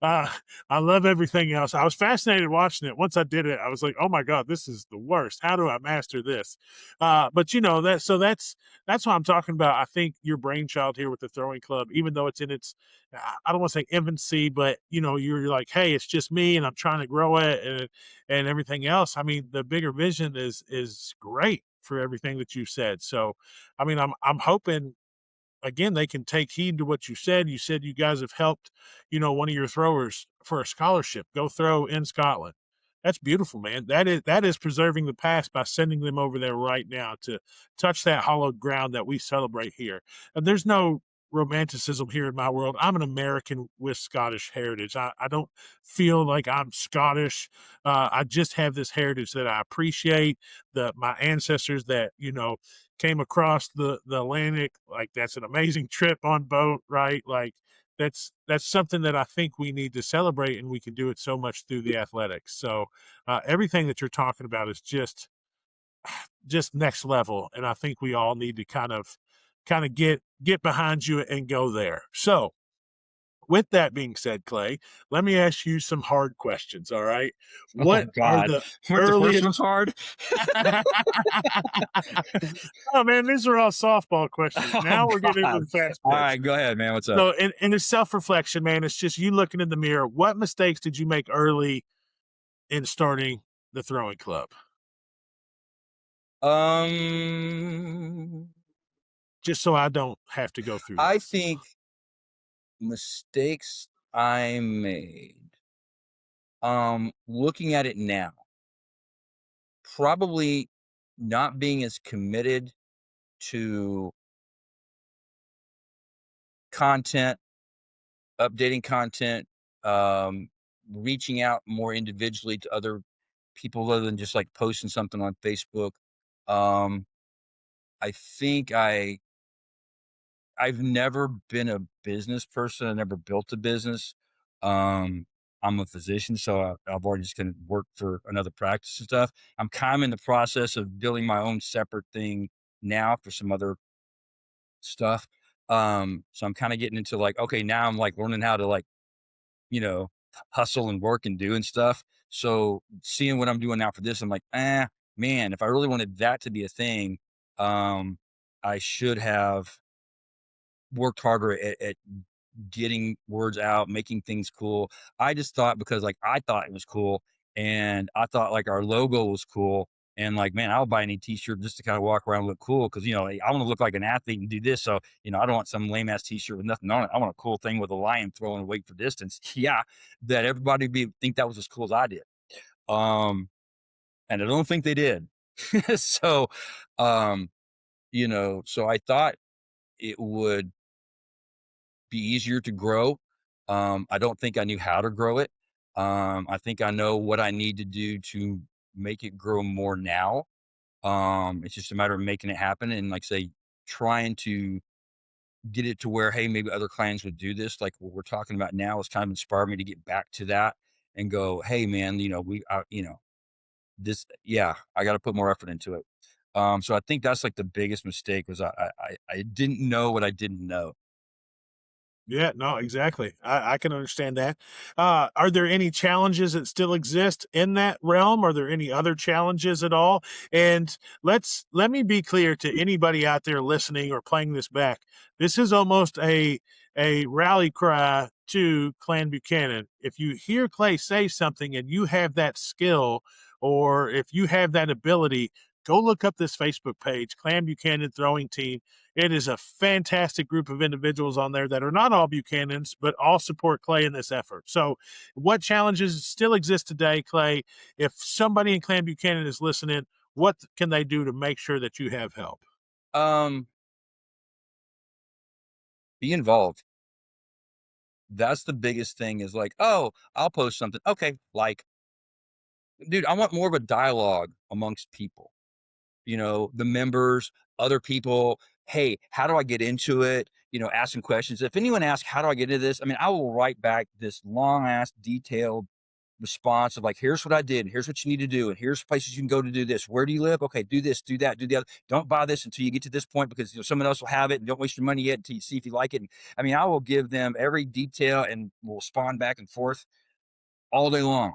I love everything else. I was fascinated watching it. Once I did it, I was like, oh my God, this is the worst. How do I master this? But that's what I'm talking about. I think your brainchild here with the throwing club, even though it's in its, I don't want to say infancy, but you're like, hey, it's just me and I'm trying to grow it and everything else. I mean, the bigger vision is great for everything that you said. So, I mean, I'm hoping, again, they can take heed to what you said. You said you guys have helped, one of your throwers for a scholarship, go throw in Scotland. That's beautiful, man. That is preserving the past by sending them over there right now to touch that hallowed ground that we celebrate here. And there's no romanticism here in my world. I'm an American with Scottish heritage. I don't feel like I'm Scottish. I just have this heritage that I appreciate. My ancestors that, came across the Atlantic. Like, that's an amazing trip on boat, right? Like, that's something that I think we need to celebrate, and we can do it so much through the athletics. So everything that you're talking about is just next level, and I think we all need to kind of get behind you and go there. So with that being said, Clay, let me ask you some hard questions. All right. What are the Weren't the first earliest ones hard? Oh man, these are all softball questions. Now we're getting into the fast All pitch. right, go ahead, man. What's up? So in it's self-reflection, man, it's just you looking in the mirror. What mistakes did you make early in starting the throwing club? Just so I don't have to go through I this. think mistakes I made, looking at it now, probably not being as committed to content, updating content, reaching out more individually to other people other than just like posting something on Facebook. I think I've never been a business person. I never built a business. I'm a physician, so I've already just kind of worked for another practice and stuff. I'm kind of in the process of building my own separate thing now for some other stuff. So I'm kind of getting into like, okay, now I'm like learning how to like, you know, hustle and work and do and stuff. So seeing what I'm doing now for this, I'm like, man, if I really wanted that to be a thing, I should have worked harder at getting words out, making things cool. I just thought because like I thought it was cool and I thought like our logo was cool. And like, man, I'll buy any t-shirt just to kind of walk around and look cool. Cause I want to look like an athlete and do this. So, I don't want some lame ass t-shirt with nothing on it. I want a cool thing with a lion throwing weight for distance. Yeah. That everybody think that was as cool as I did. And I don't think they did. So, so I thought it would be easier to grow. I don't think I knew how to grow it. I think I know what I need to do to make it grow more now. It's just a matter of making it happen and like say trying to get it to where, hey, maybe other clans would do this. Like what we're talking about now is kind of inspired me to get back to that and go, hey man, I got to put more effort into it. So I think that's like the biggest mistake was I didn't know what I didn't know. Yeah, no, exactly. I can understand that. Are there any challenges that still exist in that realm? Are there any other challenges at all? And let me be clear to anybody out there listening or playing this back. This is almost a rally cry to Clan Buchanan. If you hear Clay say something and you have that skill or if you have that ability, go look up this Facebook page, Clan Buchanan Throwing Team. It is a fantastic group of individuals on there that are not all Buchanans, but all support Clay in this effort. So what challenges still exist today, Clay? If somebody in Clan Buchanan is listening, what can they do to make sure that you have help? Be involved. That's the biggest thing is like, oh, I'll post something. Okay. Like, dude, I want more of a dialogue amongst people, the members, other people. Hey, how do I get into it? Asking questions. If anyone asks, how do I get into this? I mean, I will write back this long ass detailed response of like, here's what I did, here's what you need to do, and here's places you can go to do this. Where do you live? Okay, do this, do that, do the other. Don't buy this until you get to this point because someone else will have it, and don't waste your money yet until you see if you like it. And, I mean, I will give them every detail and we'll spawn back and forth all day long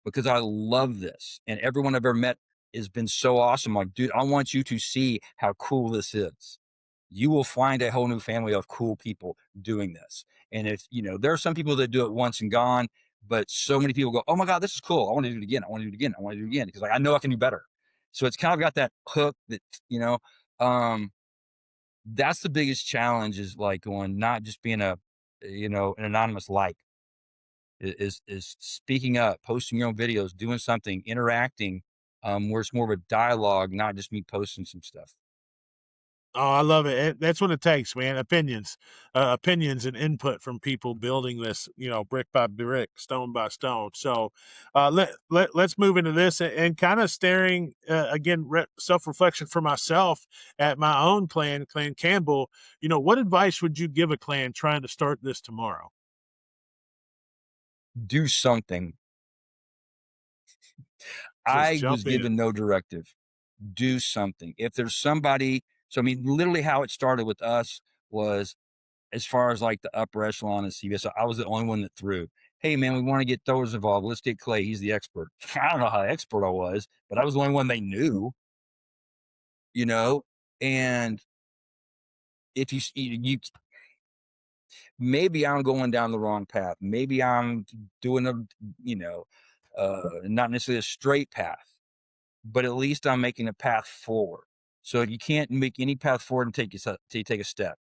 because I love this. And everyone I've ever met has been so awesome. Like, dude, I want you to see how cool this is. You will find a whole new family of cool people doing this. And if, there are some people that do it once and gone, but so many people go, oh my God, this is cool. I want to do it again. I want to do it again. I want to do it again. Because like, I know I can do better. So it's kind of got that hook that, um, that's the biggest challenge is like going, not just being an anonymous like is speaking up, posting your own videos, doing something, interacting, where it's more of a dialogue, not just me posting some stuff. Oh, I love it. That's what it takes, man. Opinions and input from people building this, brick by brick, stone by stone. So let's move into this and kind of staring, again, self-reflection for myself at my own clan, Clan Campbell. What advice would you give a clan trying to start this tomorrow? Do something. Just I was jump in. given no directive. Do something. If there's somebody, so I mean, literally how it started with us was as far as like the upper echelon of CBS, I was the only one that threw. Hey man, we want to get throwers involved. Let's get Clay. He's the expert. I don't know how expert I was, but I was the only one they knew, you know. And if you maybe I'm going down the wrong path. Maybe I'm doing not necessarily a straight path, but at least I'm making a path forward. So you can't make any path forward until you take a step,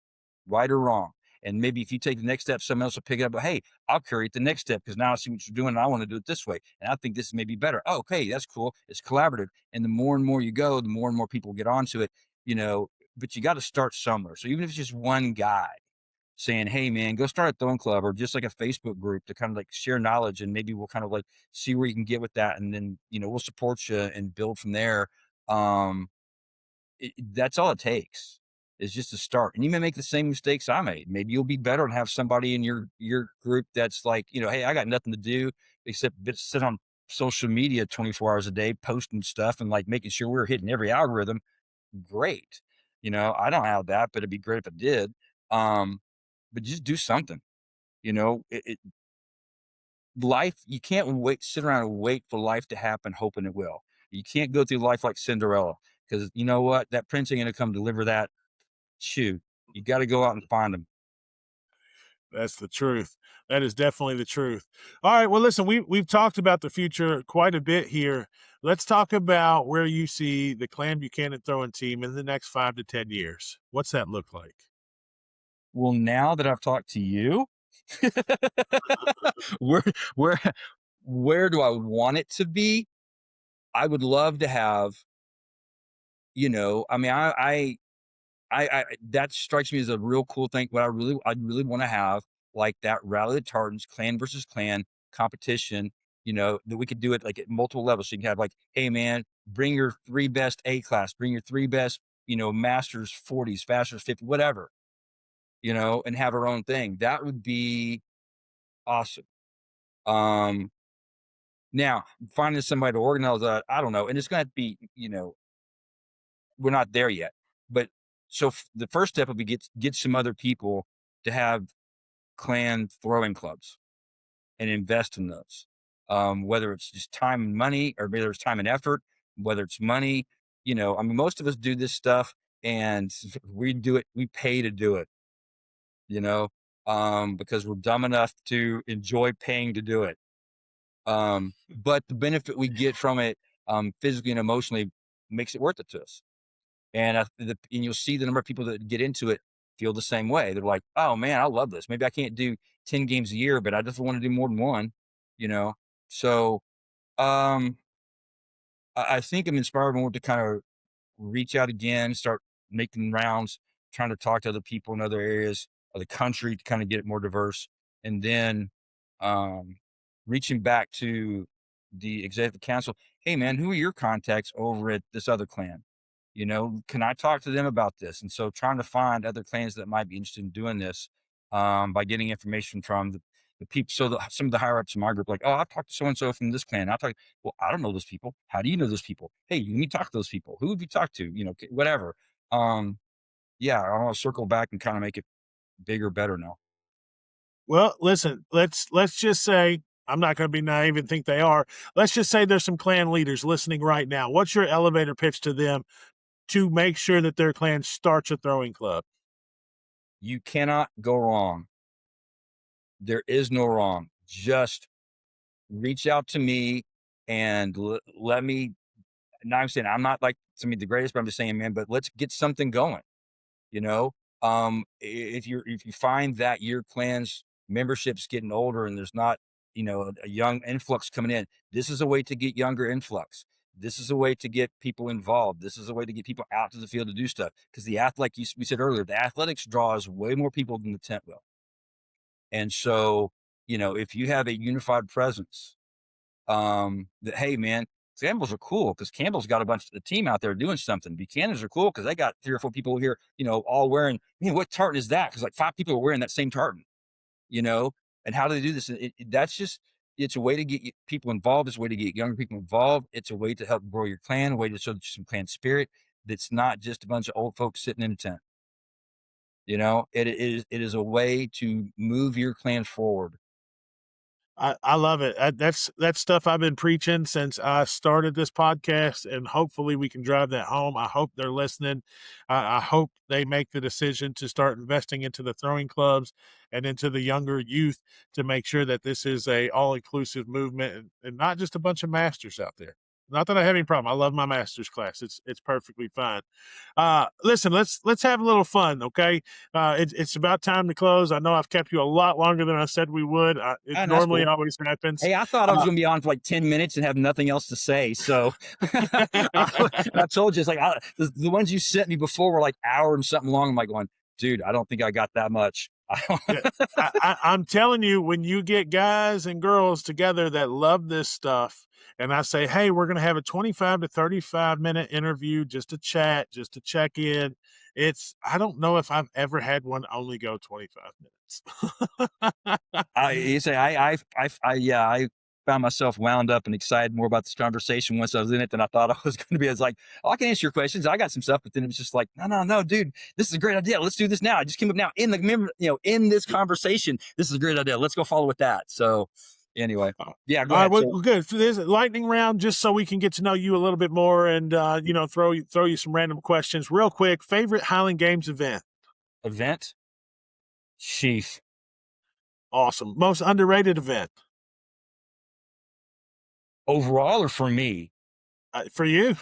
right or wrong. And maybe if you take the next step, someone else will pick it up. But hey, I'll carry it the next step because now I see what you're doing and I want to do it this way. And I think this may be better. Oh, okay, that's cool. It's collaborative. And the more and more you go, the more and more people get onto it, but you got to start somewhere. So even if it's just one guy saying, hey man, go start a throwing club or just like a Facebook group to kind of like share knowledge and maybe we'll kind of like see where you can get with that. And then, we'll support you and build from there. Um, that's all it takes is just to start. And you may make the same mistakes I made. Maybe you'll be better and have somebody in your group that's like, hey, I got nothing to do except sit on social media 24 hours a day, posting stuff and like making sure we're hitting every algorithm. Great. I don't have that, but it'd be great if I did. But just do something, life, you can't sit around and wait for life to happen, hoping it will. You can't go through life like Cinderella because you know what? That prince ain't going to come deliver that shoe. You got to go out and find them. That's the truth. That is definitely the truth. All right. Well, listen, we've talked about the future quite a bit here. Let's talk about where you see the Clan Buchanan throwing team in the next 5 to 10 years. What's that look like? Well, now that I've talked to you, where where where do I want it to be? I would love to have, I mean, I that strikes me as a real cool thing. What I'd really want to have like that Rally the Tartans clan versus clan competition, that we could do it like at multiple levels. So you can have like, hey man, bring your 3 best A class, bring your 3 best, masters 40s, fasters 50, whatever, and have our own thing. That would be awesome. Now finding somebody to organize that, I don't know. And it's gonna have to be, we're not there yet. But so the first step would be get some other people to have clan throwing clubs and invest in those. Whether it's just time and money, or whether it's time and effort, whether it's money, I mean, most of us do this stuff and we do it, we pay to do it, because we're dumb enough to enjoy paying to do it. But the benefit we get from it, physically and emotionally, makes it worth it to us. And and you'll see the number of people that get into it feel the same way. They're like, "Oh man, I love this. Maybe I can't do 10 games a year, but I just want to do more than one." You know, so um, I think I'm inspired more to kind of reach out again, start making rounds, trying to talk to other people in other areas of the country to kind of get it more diverse. And then um, reaching back to the executive council, hey man, who are your contacts over at this other clan? You know, can I talk to them about this? And so trying to find other clans that might be interested in doing this by getting information from the people. So some of the higher ups in my group, like, oh, I've talked to so and so from this clan. I'll talk. Well, I don't know those people. How do you know those people? Hey, you need to talk to those people. Who have you talked to? You know, whatever. Um, yeah, I want to circle back and kind of make it bigger, better now. Well, listen, let's just say I'm not going to be naive and think they are. Let's just say there's some clan leaders listening right now. What's your elevator pitch to them to make sure that their clan starts a throwing club? You cannot go wrong. There is no wrong. Just reach out to me and let me. Now I'm saying I'm not like to me the greatest, but I'm just saying, man. But let's get something going. You know, if you find that your clan's membership's getting older and there's not, you know, a young influx coming in, this is a way to get younger influx. This is a way to get people involved. This is a way to get people out to the field to do stuff. Because like we said earlier, the athletics draws way more people than the tent will. And so, you know, if you have a unified presence, that, hey man, Campbell's are cool because Campbell's got a bunch of the team out there doing something. Buchanan's are cool because they got 3 or 4 people here, you know, all wearing, man, what tartan is that? Because like 5 people are wearing that same tartan, you know, and how do they do this? That's just, it's a way to get people involved. It's a way to get younger people involved. It's a way to help grow your clan, a way to show some clan spirit. That's not just a bunch of old folks sitting in a tent. You know, it is a way to move your clan forward. I love it. That's stuff I've been preaching since I started this podcast, and hopefully we can drive that home. I hope they're listening. I hope they make the decision to start investing into the throwing clubs and into the younger youth to make sure that this is a all-inclusive movement and not just a bunch of masters out there. Not that I have any problem. I love my master's class. It's perfectly fine. Listen, let's have a little fun, okay? It's about time to close. I know I've kept you a lot longer than I said we would. It And that's normally cool. always happens. Hey, I thought I was going to be on for like 10 minutes and have nothing else to say. So I told you, it's like the ones you sent me before were like hour and something long. I'm like going, dude, I don't think I got that much. I'm telling you, when you get guys and girls together that love this stuff, and I say, hey, we're going to have a 25 to 35-minute interview, just to chat, just to check in. I don't know if I've ever had one only go 25 minutes. I found myself wound up and excited more about this conversation once I was in it than I thought I was going to be. I was like, oh, I can answer your questions. I got some stuff, but then it was just like, no, dude, this is a great idea. Let's do this now. I just came up now in this conversation. This is a great idea. Let's go follow with that. So anyway, yeah, go ahead. All right, well, good. For this lightning round, just so we can get to know you a little bit more and, throw you some random questions real quick. Favorite Highland Games event? Sheaf. Awesome. Most underrated event? Overall or for me? For you?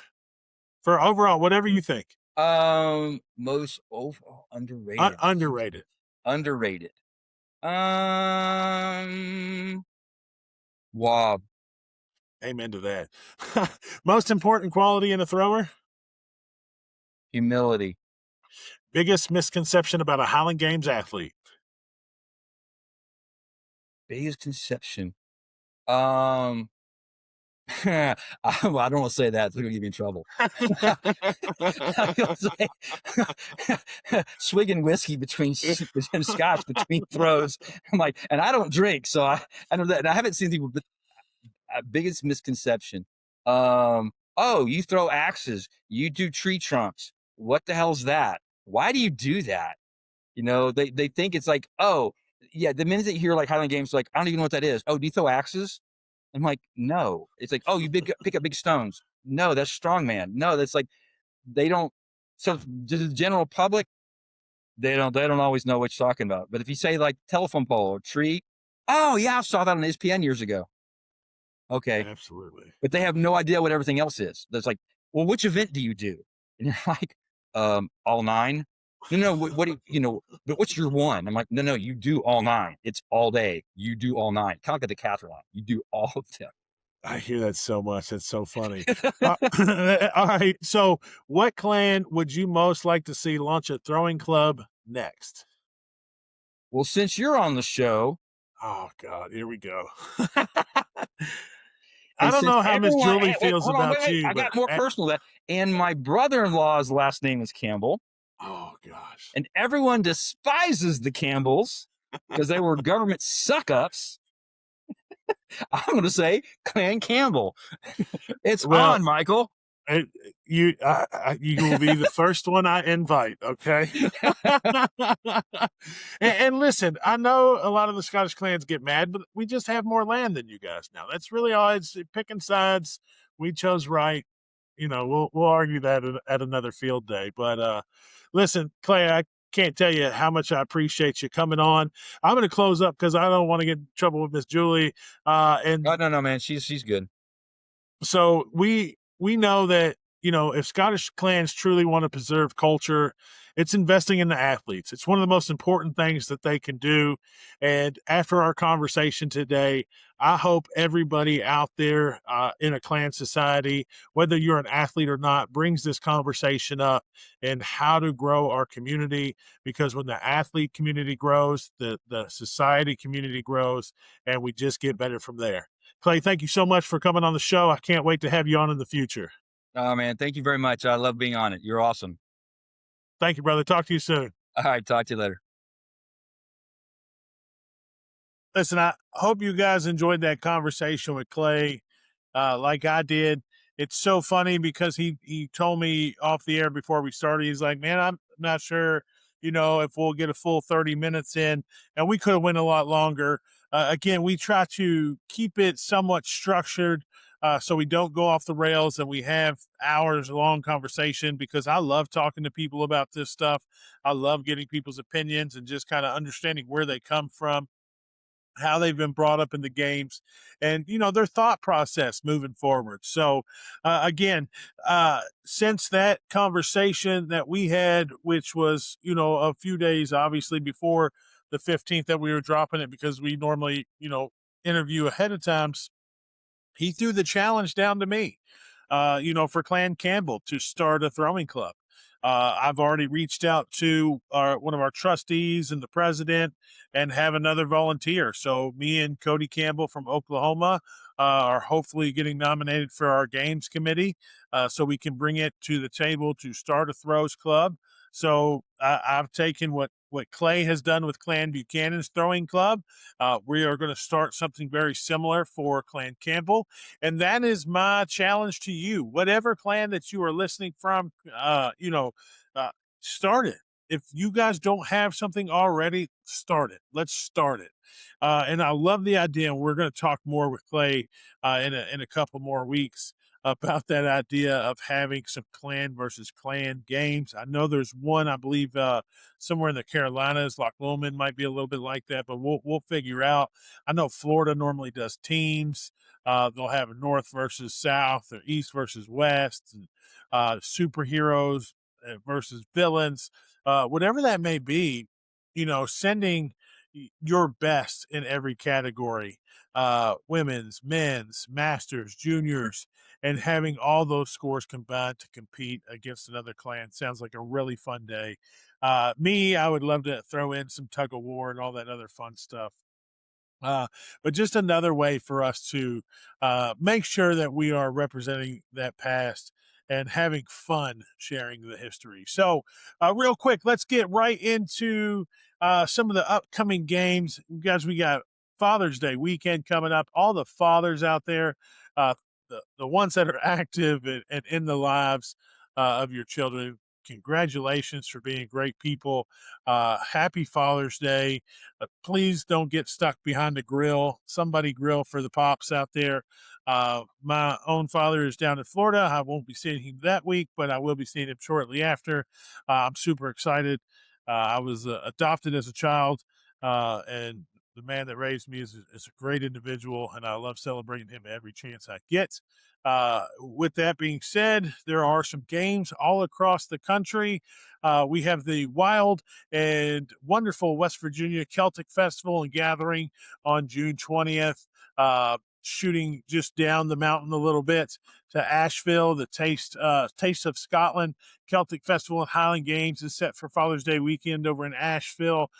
For overall, whatever you think. Most overall underrated. Underrated. Underrated. Wow. Amen to that. Most important quality in a thrower? Humility. Biggest misconception about a Highland Games athlete? Biggest conception. I don't want to say that. It's going to get me in trouble. Swigging whiskey between scotch between throws. I'm like, and I don't drink, so I know that. And I haven't seen people. But biggest misconception. Oh, you throw axes. You do tree trunks. What the hell's that? Why do you do that? You know, they think it's like, oh, yeah. The minute that you hear like Highland Games, like I don't even know what that is. Oh, do you throw axes? I'm like, no. It's like, oh, you pick up big stones. No, that's strongman. No, that's like they don't. So the general public, they don't always know what you're talking about. But if you say like telephone pole or tree, oh yeah, I saw that on ESPN years ago. Okay. Absolutely. But they have no idea what everything else is. That's like, well, which event do you do? And you're like, all nine. No, no. What do but what's your one? I'm like, no, no. You do all nine. It's all day. You do all nine. Kind of like a decathlon. You do all of them. I hear that so much. That's so funny. All right. So, what clan would you most like to see launch a throwing club next? Well, since you're on the show, Oh God, here we go. I and don't since know how Miss everyone, Julie wait, feels hold on, about you, I but got more personal. That and my brother-in-law's last name is Campbell, oh gosh. and everyone despises the Campbells because they were government suck-ups. I'm going to say Clan Campbell. It's Well, on, Michael. you will be the first one I invite, okay? And listen, I know a lot of the Scottish clans get mad, but we just have more land than you guys now. That's really all. It's picking sides. We chose right. We'll argue that at another field day. But listen, Clay, I can't tell you how much I appreciate you coming on. I'm going to close up because I don't want to get in trouble with Miss Julie. And Oh, no, man. She's good. so we know that if Scottish clans truly want to preserve culture, it's investing in the athletes. It's one of the most important things that they can do. And after our conversation today, I hope everybody out there in a clan society, whether you're an athlete or not, brings this conversation up and how to grow our community. Because when the athlete community grows, the society community grows, and we just get better from there. Clay, thank you so much for coming on the show. I can't wait to have you on in the future. Oh, man. Thank you very much. I love being on it. You're awesome. Thank you, brother. Talk to you soon. All right. Talk to you later. Listen, I hope you guys enjoyed that conversation with Clay like I did. It's so funny because he told me off the air before we started, he's like, man, I'm not sure, if we'll get a full 30 minutes in, and we could have went a lot longer. Again, we try to keep it somewhat structured so we don't go off the rails and we have hours long conversation, because I love talking to people about this stuff. I love getting people's opinions and just kind of understanding where they come from, how they've been brought up in the games, and their thought process moving forward. So again, since that conversation that we had, which was a few days obviously before the 15th that we were dropping it, because we normally interview ahead of time, he threw the challenge down to me, for Clan Campbell to start a throwing club. I've already reached out to one of our trustees and the president and have another volunteer. So me and Cody Campbell from Oklahoma are hopefully getting nominated for our games committee so we can bring it to the table to start a throws club. So I've taken what Clay has done with Clan Buchanan's Throwing Club. We are going to start something very similar for Clan Campbell. And that is my challenge to you. Whatever clan that you are listening from, start it. If you guys don't have something already, start it. Let's start it. And I love the idea. And we're going to talk more with Clay in a couple more weeks about that idea of having some clan versus clan games. I know there's one, I believe, somewhere in the Carolinas. Loch Lomond might be a little bit like that, but we'll figure out. I know Florida normally does teams. They'll have a North versus South or East versus West, and superheroes versus villains, whatever that may be. Sending your best in every category, women's, men's, masters, juniors, and having all those scores combined to compete against another clan sounds like a really fun day. I would love to throw in some tug of war and all that other fun stuff. But just another way for us to make sure that we are representing that past and having fun sharing the history. So, real quick, let's get right into some of the upcoming games. Guys, we got Father's Day weekend coming up. All the fathers out there, the ones that are active and in the lives of your children, congratulations for being great people. Happy Father's Day. Please don't get stuck behind the grill. Somebody grill for the pops out there. My own father is down in Florida. I won't be seeing him that week, but I will be seeing him shortly after. I'm super excited. I was adopted as a child, and the man that raised me, is a great individual, and I love celebrating him every chance I get. With that being said, there are some games all across the country. We have the wild and wonderful West Virginia Celtic Festival and Gathering on June 20th. Shooting just down the mountain a little bit to Asheville, the Taste of Scotland Celtic Festival and Highland Games is set for Father's Day weekend over in Asheville.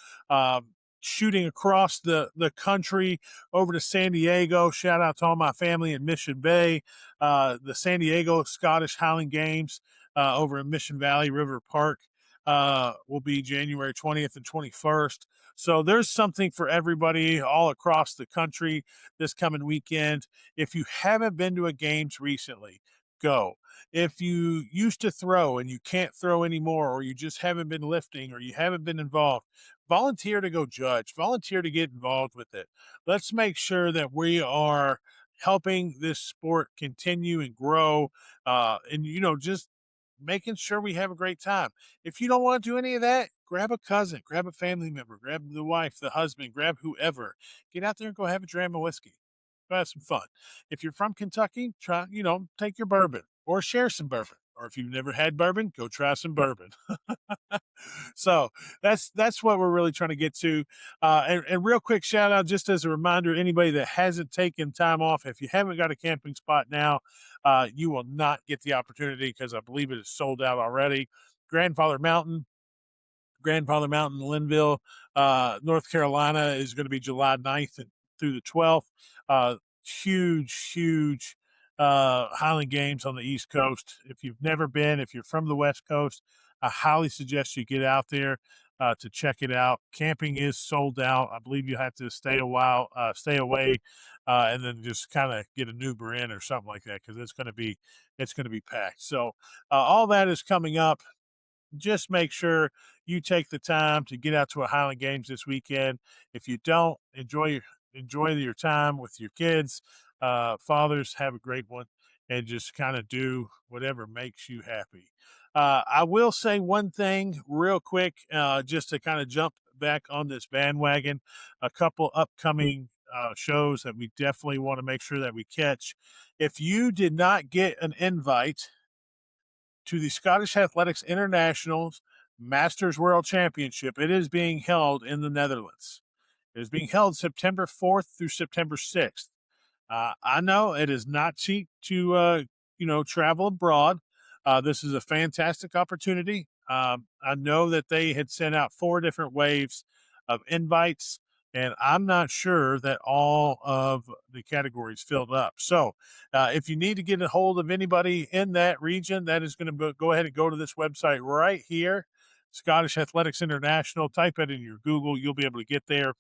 Shooting across the country over to San Diego. Shout out to all my family in Mission Bay. The San Diego Scottish Highland Games over in Mission Valley River Park will be January 20th and 21st. So there's something for everybody all across the country this coming weekend. If you haven't been to a games recently, go. If you used to throw and you can't throw anymore, or you just haven't been lifting, or you haven't been involved, volunteer to go judge, volunteer to get involved with it. Let's make sure that we are helping this sport continue and grow, and just making sure we have a great time. If you don't want to do any of that, grab a cousin, grab a family member, grab the wife, the husband, grab whoever. Get out there and go have a dram of whiskey. Go have some fun. If you're from Kentucky, try, take your bourbon or share some bourbon. Or if you've never had bourbon, go try some bourbon. So that's what we're really trying to get to. And real quick shout out, just as a reminder, anybody that hasn't taken time off, if you haven't got a camping spot now, you will not get the opportunity because I believe it is sold out already. Grandfather Mountain, Linville, North Carolina is going to be July 9th through the 12th. Huge Highland Games on the East Coast. If you've never been, if you're from the West Coast, I highly suggest you get out there to check it out. Camping is sold out. I believe you have to stay away, and then just kind of get an Uber in or something like that because it's going to be packed. So all that is coming up. Just make sure you take the time to get out to a Highland Games this weekend. If you don't, enjoy your time with your kids. Fathers, have a great one, and just kind of do whatever makes you happy. I will say one thing real quick, just to kind of jump back on this bandwagon. A couple upcoming shows that we definitely want to make sure that we catch. If you did not get an invite to the Scottish Athletics International's Masters World Championship, it is being held in the Netherlands. It is being held September 4th through September 6th. I know it is not cheap to, travel abroad. This is a fantastic opportunity. I know that they had sent out 4 different waves of invites, and I'm not sure that all of the categories filled up. So if you need to get a hold of anybody in that region, that is going to go ahead and go to this website right here, Scottish Athletics International. Type it in your Google. You'll be able to get there.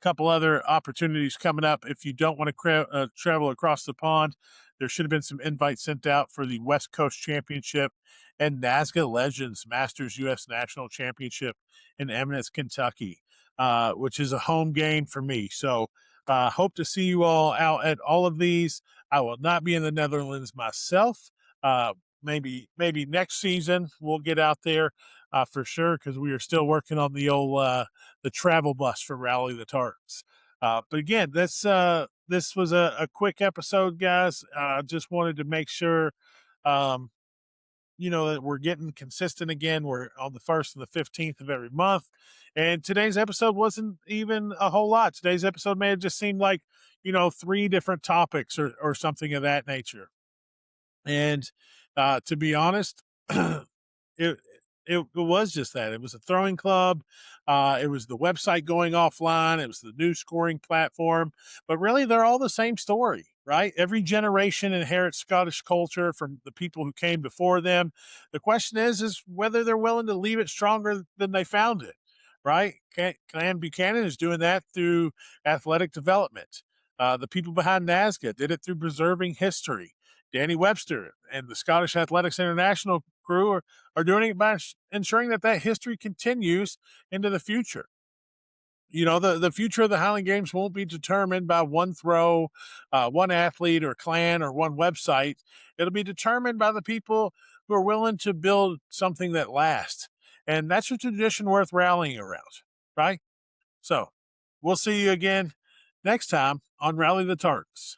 Couple other opportunities coming up. If you don't want to travel across the pond, there should have been some invites sent out for the West Coast Championship and NASGA Legends Masters U.S. National Championship in Eminence, Kentucky, which is a home game for me. So hope to see you all out at all of these. I will not be in the Netherlands myself. Maybe next season we'll get out there for sure, because we are still working on the old the travel bus for Rally the Tartans. But again, this was a quick episode, guys. Just wanted to make sure that we're getting consistent again. We're on the 1st and the 15th of every month, and today's episode wasn't even a whole lot. Today's episode may have just seemed like 3 different topics or something of that nature. And to be honest, it was just that. It was a throwing club. It was the website going offline. It was the new scoring platform. But really, they're all the same story, right? Every generation inherits Scottish culture from the people who came before them. The question is whether they're willing to leave it stronger than they found it, right? Clan Buchanan is doing that through athletic development. The people behind NASGA did it through preserving history. Danny Webster and the Scottish Athletics International crew are doing it by ensuring that history continues into the future. The future of the Highland Games won't be determined by one throw, one athlete or clan or one website. It'll be determined by the people who are willing to build something that lasts. And that's a tradition worth rallying around, right? So we'll see you again next time on Rally the Tartans.